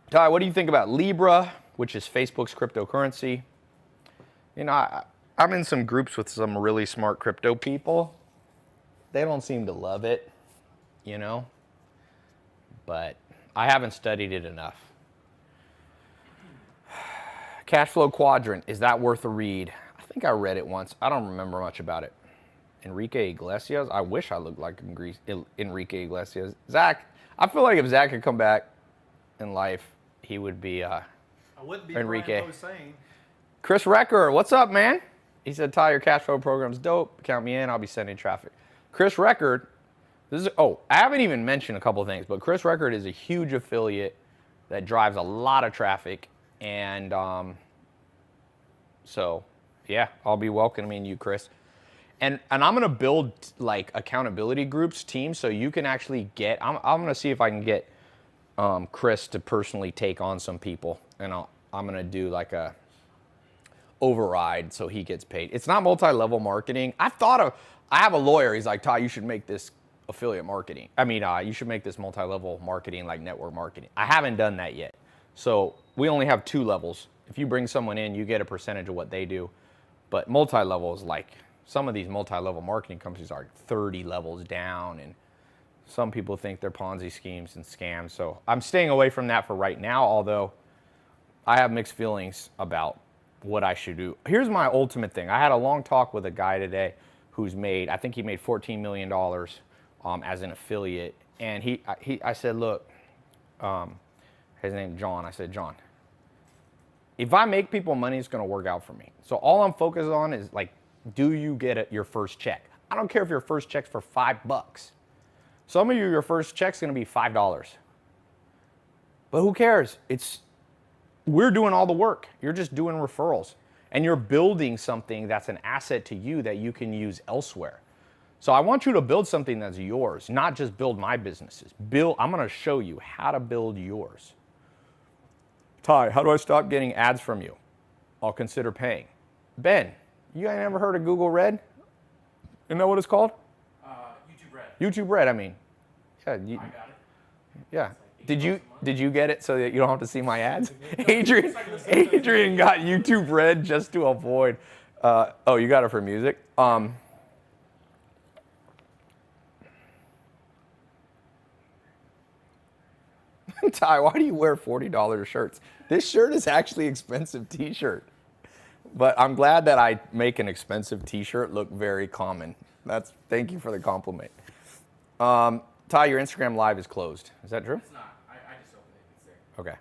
Ty, what do you think about Libra, which is Facebook's cryptocurrency? I'm in some groups with some really smart crypto people. They don't seem to love it, but I haven't studied it enough. Cashflow Quadrant, is that worth a read? I think I read it once. I don't remember much about it. Enrique Iglesias? I wish I looked like Enrique Iglesias. Zach, I feel like if Zach could come back in life, he would be I wouldn't be Enrique. Brian Posehn. Chris Recker, what's up, man? He said, Ty, your Cashflow program's dope. Count me in. I'll be sending traffic. Chris Record, I haven't even mentioned a couple of things, but Chris Record is a huge affiliate that drives a lot of traffic. And so, yeah, I'll be welcoming you, Chris. And I'm going to build like accountability groups, teams, so you can actually I'm going to see if I can get Chris to personally take on some people. And I'm going to do like a override so he gets paid. It's not multi-level marketing. I have a lawyer. He's like, Ty, you should make this affiliate marketing. You should make this multi-level marketing, like network marketing. I haven't done that yet. So we only have 2 levels. If you bring someone in, you get a percentage of what they do. But multi-level is like, some of these multi-level marketing companies are 30 levels down, and some people think they're Ponzi schemes and scams. So I'm staying away from that for right now, although I have mixed feelings about what I should do. Here's my ultimate thing. I had a long talk with a guy today who's I think he made $14 million as an affiliate. And I said, look, his name's John. I said, John, if I make people money, it's going to work out for me. So all I'm focused on is like, do you get your first check? I don't care if your first check's for $5. Some of you, your first check's going to be $5. But who cares? We're doing all the work. You're just doing referrals. And you're building something that's an asset to you that you can use elsewhere. So I want you to build something that's yours, not just build my businesses. I'm going to show you how to build yours. Ty, how do I stop getting ads from you? I'll consider paying. Ben, you ain't ever heard of Google Red? Isn't that what it's called? YouTube Red. YouTube Red, I mean. Yeah. I got it. Yeah. Did you get it so that you don't have to see my ads? Adrian got YouTube Red just to avoid. You got it for music. Ty, why do you wear $40 shirts? This shirt is actually expensive t-shirt. But I'm glad that I make an expensive t-shirt look very common. Thank you for the compliment. Ty, your Instagram live is closed. Is that true? It's not. I just opened it. It's there. Okay.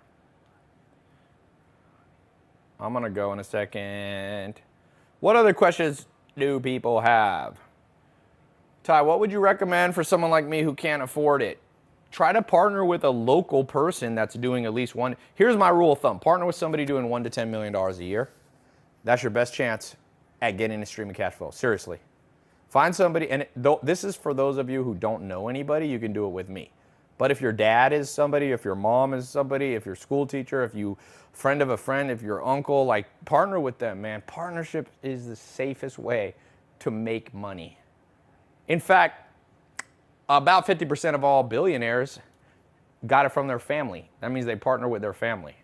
I'm going to go in a second. What other questions do people have? Ty, what would you recommend for someone like me who can't afford it? Try to partner with a local person that's doing at least one. Here's my rule of thumb. Partner with somebody doing $1 to $10 million a year. That's your best chance at getting a stream of cash flow. Seriously. Find somebody, and this is for those of you who don't know anybody, you can do it with me. But if your dad is somebody, if your mom is somebody, if your school teacher, if you friend of a friend, if your uncle, like partner with them, man. Partnership is the safest way to make money. In fact, about 50% of all billionaires got it from their family. That means they partner with their family.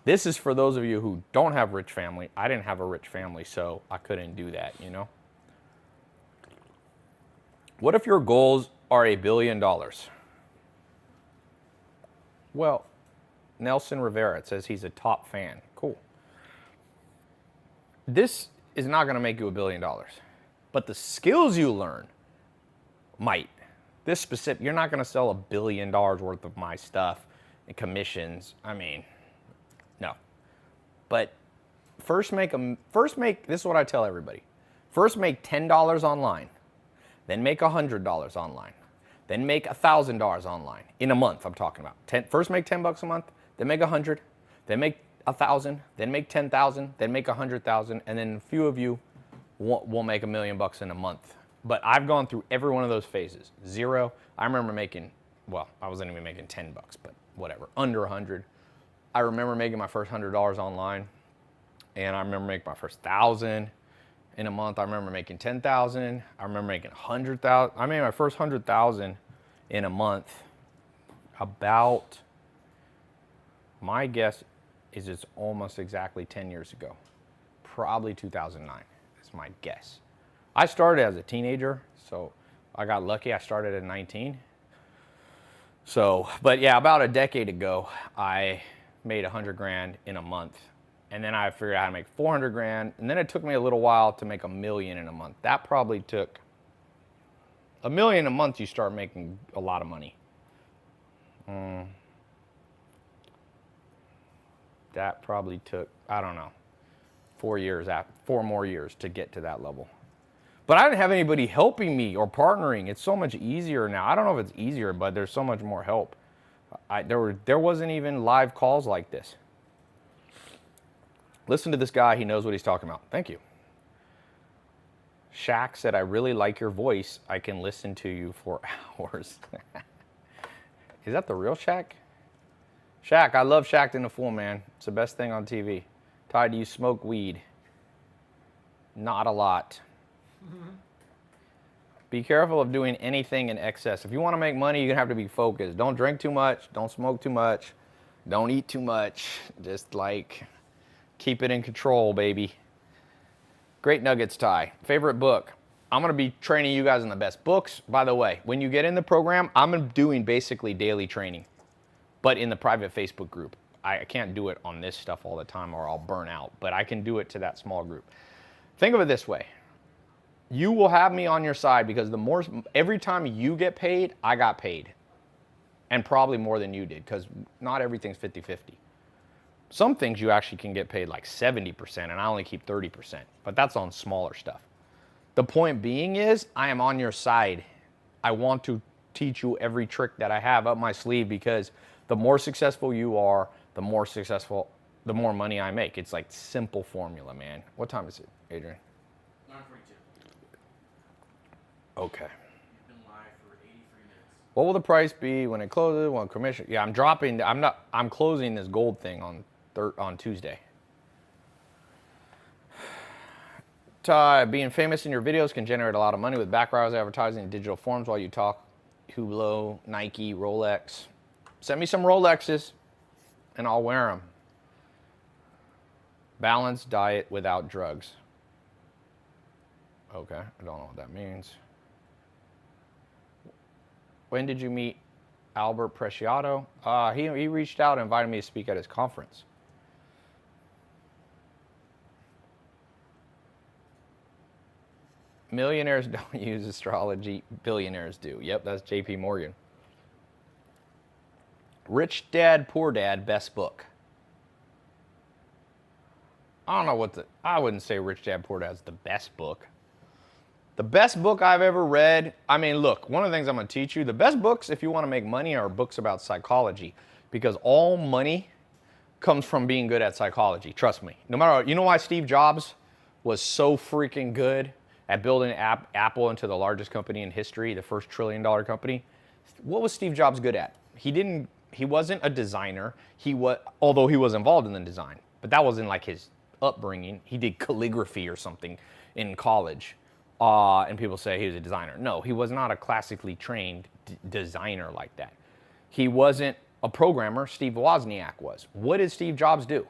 This is for those of you who don't have rich family. I didn't have a rich family, so I couldn't do that, you know? What if your goals are $1 billion? Well, Nelson Rivera says he's a top fan. Cool. This is not going to make you $1 billion, but the skills you learn might. This specific, you're not going to sell $1 billion worth of my stuff and commissions. I mean, no. But first make, this is what I tell everybody. First make $10 online, then make $100 online, then make $1,000 online in a month. I'm talking about. First make $10 a month, then make 100, then make 1,000, then make 10,000, then make 100,000, and then a few of you will make $1 million in a month. But I've gone through every one of those phases. 0, I remember making, well, I wasn't even making $10, but whatever, under 100. I remember making my first $100 online, and I remember making my first 1,000 in a month. I remember making 10,000. I remember making 100,000. I made my first 100,000 in a month. About, my guess is it's almost exactly 10 years ago. Probably 2009 is my guess. I started as a teenager, so I got lucky. I started at 19. So, but yeah, about a decade ago, I made 100 grand in a month. And then I figured out how to make 400 grand. And then it took me a little while to make $1 million in a month. That probably took $1 million a month. You start making a lot of money. That probably took, I don't know, 4 more years to get to that level. But I didn't have anybody helping me or partnering. It's so much easier now. I don't know if it's easier, but there's so much more help. There wasn't even live calls like this. Listen to this guy. He knows what he's talking about. Thank you. Shaq said, I really like your voice. I can listen to you for hours. Is that the real Shaq? Shaq, I love Shaq in the Fool, man. It's the best thing on TV. Ty, do you smoke weed? Not a lot. Be careful of doing anything in excess. If you want to make money, you're going to have to be focused. Don't drink too much. Don't smoke too much. Don't eat too much. Just like keep it in control, baby. Great nuggets, Ty. Favorite book? I'm going to be training you guys in the best books. By the way, when you get in the program, I'm doing basically daily training, but in the private Facebook group. I can't do it on this stuff all the time or I'll burn out, but I can do it to that small group. Think of it this way. You will have me on your side because every time you get paid, I got paid. And probably more than you did because not everything's 50-50. Some things you actually can get paid like 70% and I only keep 30%, but that's on smaller stuff. The point being is I am on your side. I want to teach you every trick that I have up my sleeve because the more successful you are, the more money I make. It's like simple formula, man. What time is it, Adrian? 9:42. Okay. You've been live for 83 minutes. What will the price be when it closes? When commission? Yeah, I'm closing this gold thing on Tuesday. Ty, being famous in your videos can generate a lot of money with background advertising and digital forms while you talk. Hublot, Nike, Rolex. Send me some Rolexes and I'll wear them. Balanced diet without drugs. Okay, I don't know what that means. When did you meet Albert Preciado. He reached out and invited me to speak at his conference. Millionaires don't use astrology. Billionaires do. Yep, that's J.P. Morgan. Rich Dad, Poor Dad, best book. I don't know I wouldn't say Rich Dad, Poor Dad's the best book. The best book I've ever read, I mean, look, one of the things I'm going to teach you, the best books if you want to make money are books about psychology, because all money comes from being good at psychology. Trust me. No matter what, you know why Steve Jobs was so freaking good at building Apple into the largest company in history, the first $1 trillion company? What was Steve Jobs good at? He wasn't a designer. Although he was involved in the design, but that wasn't like his upbringing. He did calligraphy or something in college. And people say he was a designer. No, he was not a classically trained designer like that. He wasn't a programmer. Steve Wozniak was. What did Steve Jobs do?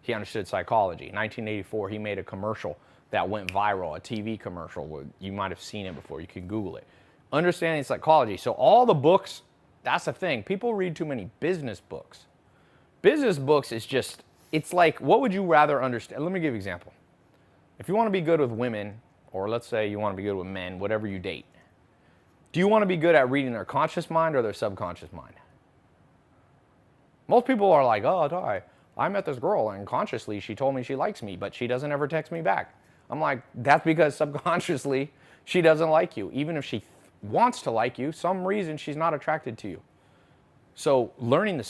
He understood psychology. In 1984, he made a commercial that went viral, a TV commercial. You might have seen it before. You can Google it. Understanding psychology. So all the books, that's the thing. People read too many business books. Business books is just, it's like, what would you rather understand? Let me give you an example. If you want to be good with women, or let's say you want to be good with men, whatever you date, do you want to be good at reading their conscious mind or their subconscious mind? Most people are like, oh, I met this girl and consciously she told me she likes me, but she doesn't ever text me back. I'm like, that's because subconsciously she doesn't like you. Even if she wants to like you, some reason she's not attracted to you. So learning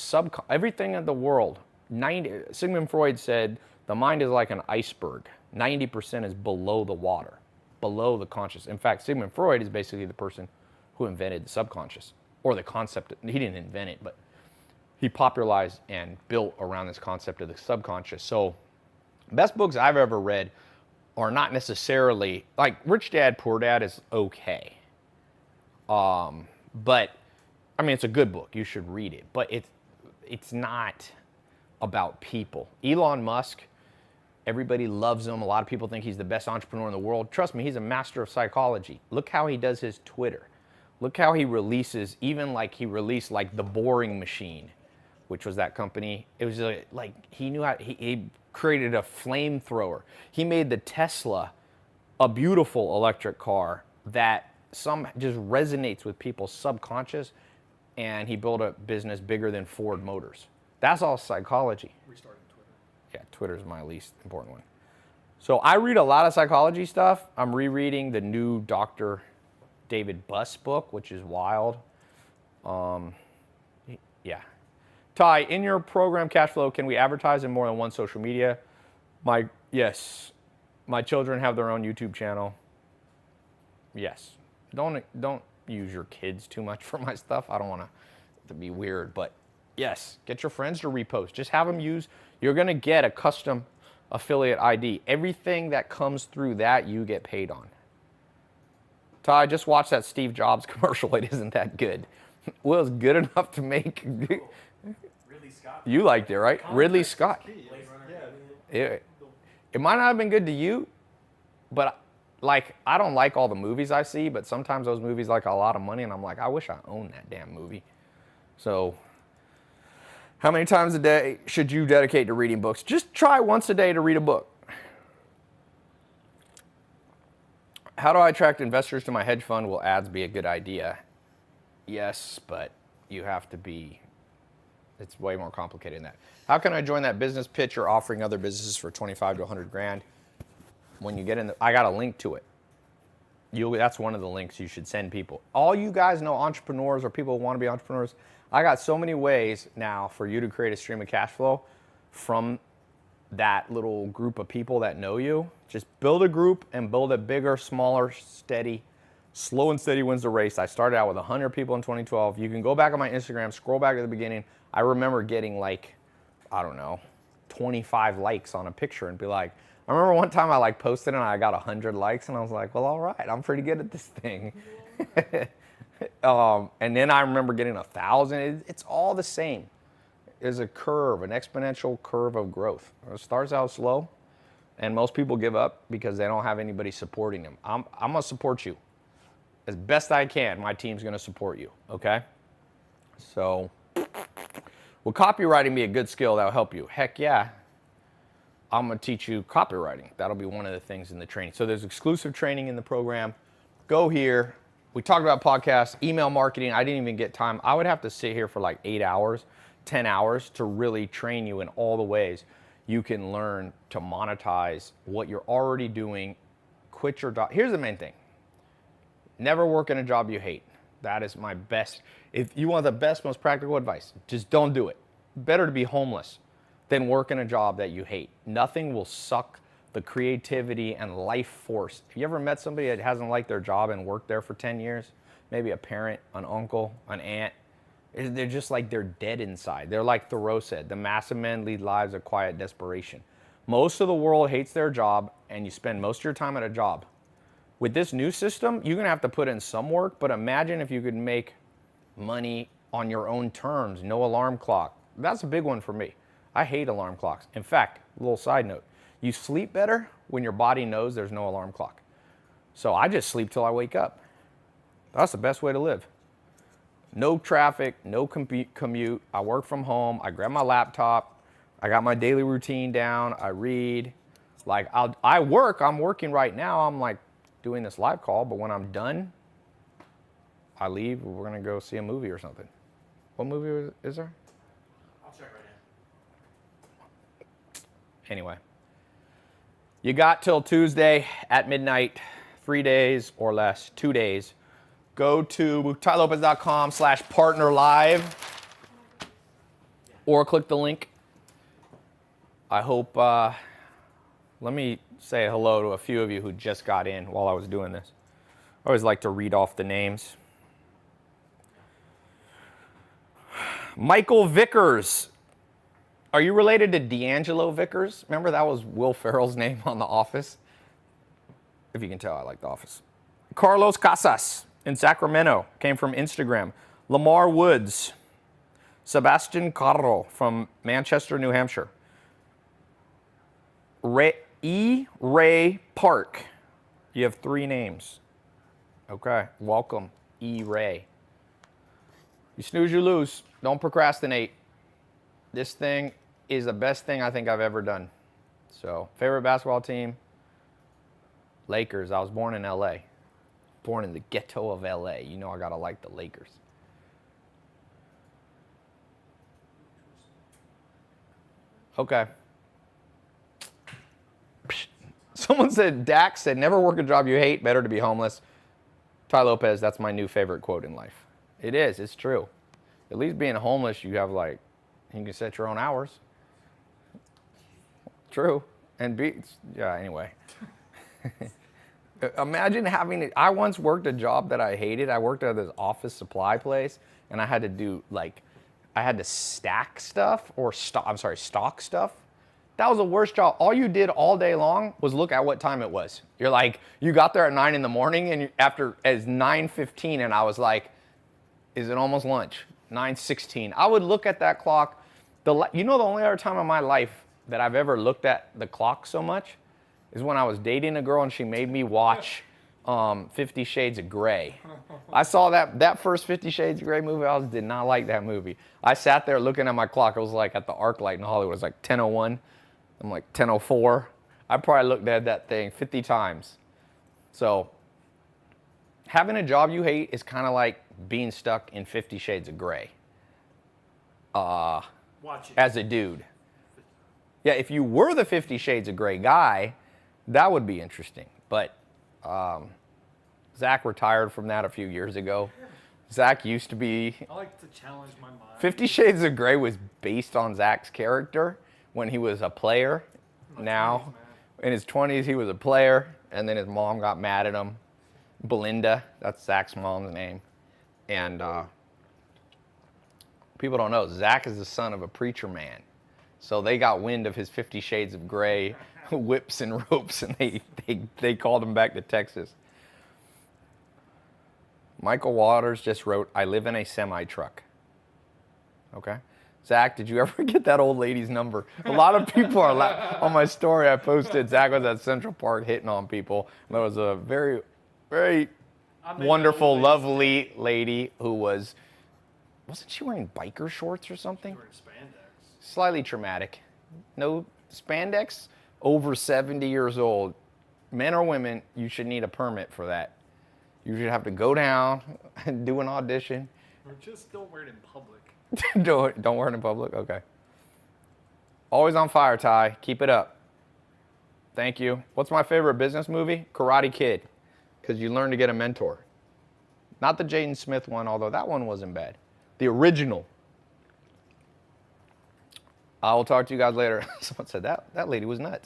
everything in the world, Sigmund Freud said the mind is like an iceberg. 90% is below the water, below the conscious. In fact, Sigmund Freud is basically the person who invented the subconscious, or the concept. He didn't invent it, but he popularized and built around this concept of the subconscious. So best books I've ever read are not necessarily, like Rich Dad, Poor Dad is okay. But I mean, it's a good book. You should read it, but it's not about people. Elon Musk, everybody loves him. A lot of people think he's the best entrepreneur in the world. Trust me, he's a master of psychology. Look how he does his Twitter. Look how he releases, even like he released like The Boring Machine, which was that company. It was like he knew how, he created a flamethrower. He made the Tesla a beautiful electric car that just resonates with people's subconscious, and he built a business bigger than Ford Motors. That's all psychology. Restarting Twitter. Yeah, Twitter's my least important one. So I read a lot of psychology stuff. I'm rereading the new Dr. David Buss book, which is wild. Yeah. Tai, in your program Cashflow, can we advertise in more than one social media? Yes. My children have their own YouTube channel. Yes. Don't use your kids too much for my stuff. I don't want to be weird, but yes, get your friends to repost. Just have them use. You're going to get a custom affiliate ID. Everything that comes through that, you get paid on. Tai, just watch that Steve Jobs commercial. It isn't that good. Well, it's good enough to make. Ridley Scott. You liked it, right? Ridley Scott. It might not have been good to you, but like, I don't like all the movies I see, but sometimes those movies like a lot of money, and I'm like, I wish I owned that damn movie. So, how many times a day should you dedicate to reading books? Just try once a day to read a book. How do I attract investors to my hedge fund? Will ads be a good idea? Yes, but you have to be, it's way more complicated than that. How can I join that business pitch you're offering other businesses for 25 to 100 grand? When you get in, I got a link to it. That's one of the links you should send people. All you guys know, entrepreneurs or people who want to be entrepreneurs, I got so many ways now for you to create a stream of cash flow from that little group of people that know you. Just build a group and build a bigger, smaller, steady, slow and steady wins the race. I started out with 100 people in 2012. You can go back on my Instagram, scroll back to the beginning. I remember getting like, I don't know, 25 likes on a picture and be like, I remember one time I posted and I got 100 likes and I was like, well, all right, I'm pretty good at this thing. And then I remember getting 1,000. It's all the same. There's a curve, an exponential curve of growth. It starts out slow and most people give up because they don't have anybody supporting them. I'm going to support you as best I can. My team's going to support you, okay? So, will copywriting be a good skill that'll help you? Heck yeah. I'm going to teach you copywriting. That'll be one of the things in the training. So there's exclusive training in the program. Go here. We talked about podcasts, email marketing. I didn't even get time. I would have to sit here for like 8 hours, 10 hours to really train you in all the ways you can learn to monetize what you're already doing. Quit your job. Here's the main thing. Never work in a job you hate. That is my best. If you want the best, most practical advice, just don't do it. Better to be homeless than work in a job that you hate. Nothing will suck the creativity and life force. Have you ever met somebody that hasn't liked their job and worked there for 10 years? Maybe a parent, an uncle, an aunt. They're just like they're dead inside. They're like Thoreau said, the mass of men lead lives of quiet desperation. Most of the world hates their job, and you spend most of your time at a job. With this new system, you're gonna have to put in some work, but imagine if you could make money on your own terms, no alarm clock. That's a big one for me. I hate alarm clocks. In fact, a little side note, you sleep better when your body knows there's no alarm clock. So I just sleep till I wake up. That's the best way to live. No traffic, no commute. I work from home. I grab my laptop. I got my daily routine down. I read. Like I work. I'm working right now. I'm like doing this live call, but when I'm done, I leave. We're gonna go see a movie or something. What movie is there? I'll check right now. Anyway, you got till Tuesday at midnight, 3 days or less, 2 days. Go to tailopez.com/partnerlive or click the link. I hope, let me say hello to a few of you who just got in while I was doing this. I always like to read off the names. Michael Vickers. Are you related to D'Angelo Vickers? Remember that was Will Ferrell's name on The Office? If you can tell, I like The Office. Carlos Casas in Sacramento, came from Instagram. Lamar Woods. Sebastian Carro from Manchester, New Hampshire. Ray Park. You have 3 names. Okay, welcome, Ray. You snooze, you lose. Don't procrastinate. This thing is the best thing I think I've ever done. So, favorite basketball team? Lakers. I was born in LA. Born in the ghetto of LA. You know I gotta like the Lakers. Okay. Someone said, Dax said, never work a job you hate, better to be homeless. Tai Lopez, that's my new favorite quote in life. It is, it's true. At least being homeless, you have like, you can set your own hours. True. And yeah, anyway. Imagine having, I once worked a job that I hated. I worked at this office supply place, and I had to do like, I had to stack stuff or stock stuff. That was the worst job. All you did all day long was look at what time it was. You're like, you got there at 9 in the morning, and it's 9:15, and I was like, is it almost lunch? 9:16. I would look at that clock. You know, the only other time in my life that I've ever looked at the clock so much is when I was dating a girl and she made me watch 50 Shades of Grey. I saw that first 50 Shades of Grey movie. I did not like that movie. I sat there looking at my clock. It was like at the ArcLight in Hollywood. It was like 10:01. I'm like 10:04. I probably looked at that thing 50 times. So having a job you hate is kind of like being stuck in 50 Shades of Grey. Watch it. As a dude. Yeah, if you were the 50 Shades of Grey guy, that would be interesting. But Zach retired from that a few years ago. Zach used to be... I like to challenge my mind. 50 Shades of Grey was based on Zach's character when he was a player. Now, in his 20s, he was a player, and then his mom got mad at him. Belinda, that's Zach's mom's name. And people don't know, Zach is the son of a preacher man. So they got wind of his 50 Shades of Grey whips and ropes, and they called him back to Texas. Michael Waters just wrote, I live in a semi-truck. Okay. Zach, did you ever get that old lady's number? A lot of people are on my story I posted. Zach was at Central Park hitting on people. There was a very, very wonderful, lovely lady who was wasn't she wearing biker shorts or something? Wearing spandex. Slightly traumatic. No spandex, over 70 years old. Men or women, you should need a permit for that. You should have to go down and do an audition. Or just don't wear it in public. Don't wear it in public? Okay. Always on fire, Ty. Keep it up. Thank you. What's my favorite business movie? Karate Kid. Because you learn to get a mentor. Not the Jaden Smith one, although that one wasn't bad. The original. I will talk to you guys later. Someone said that lady was nuts.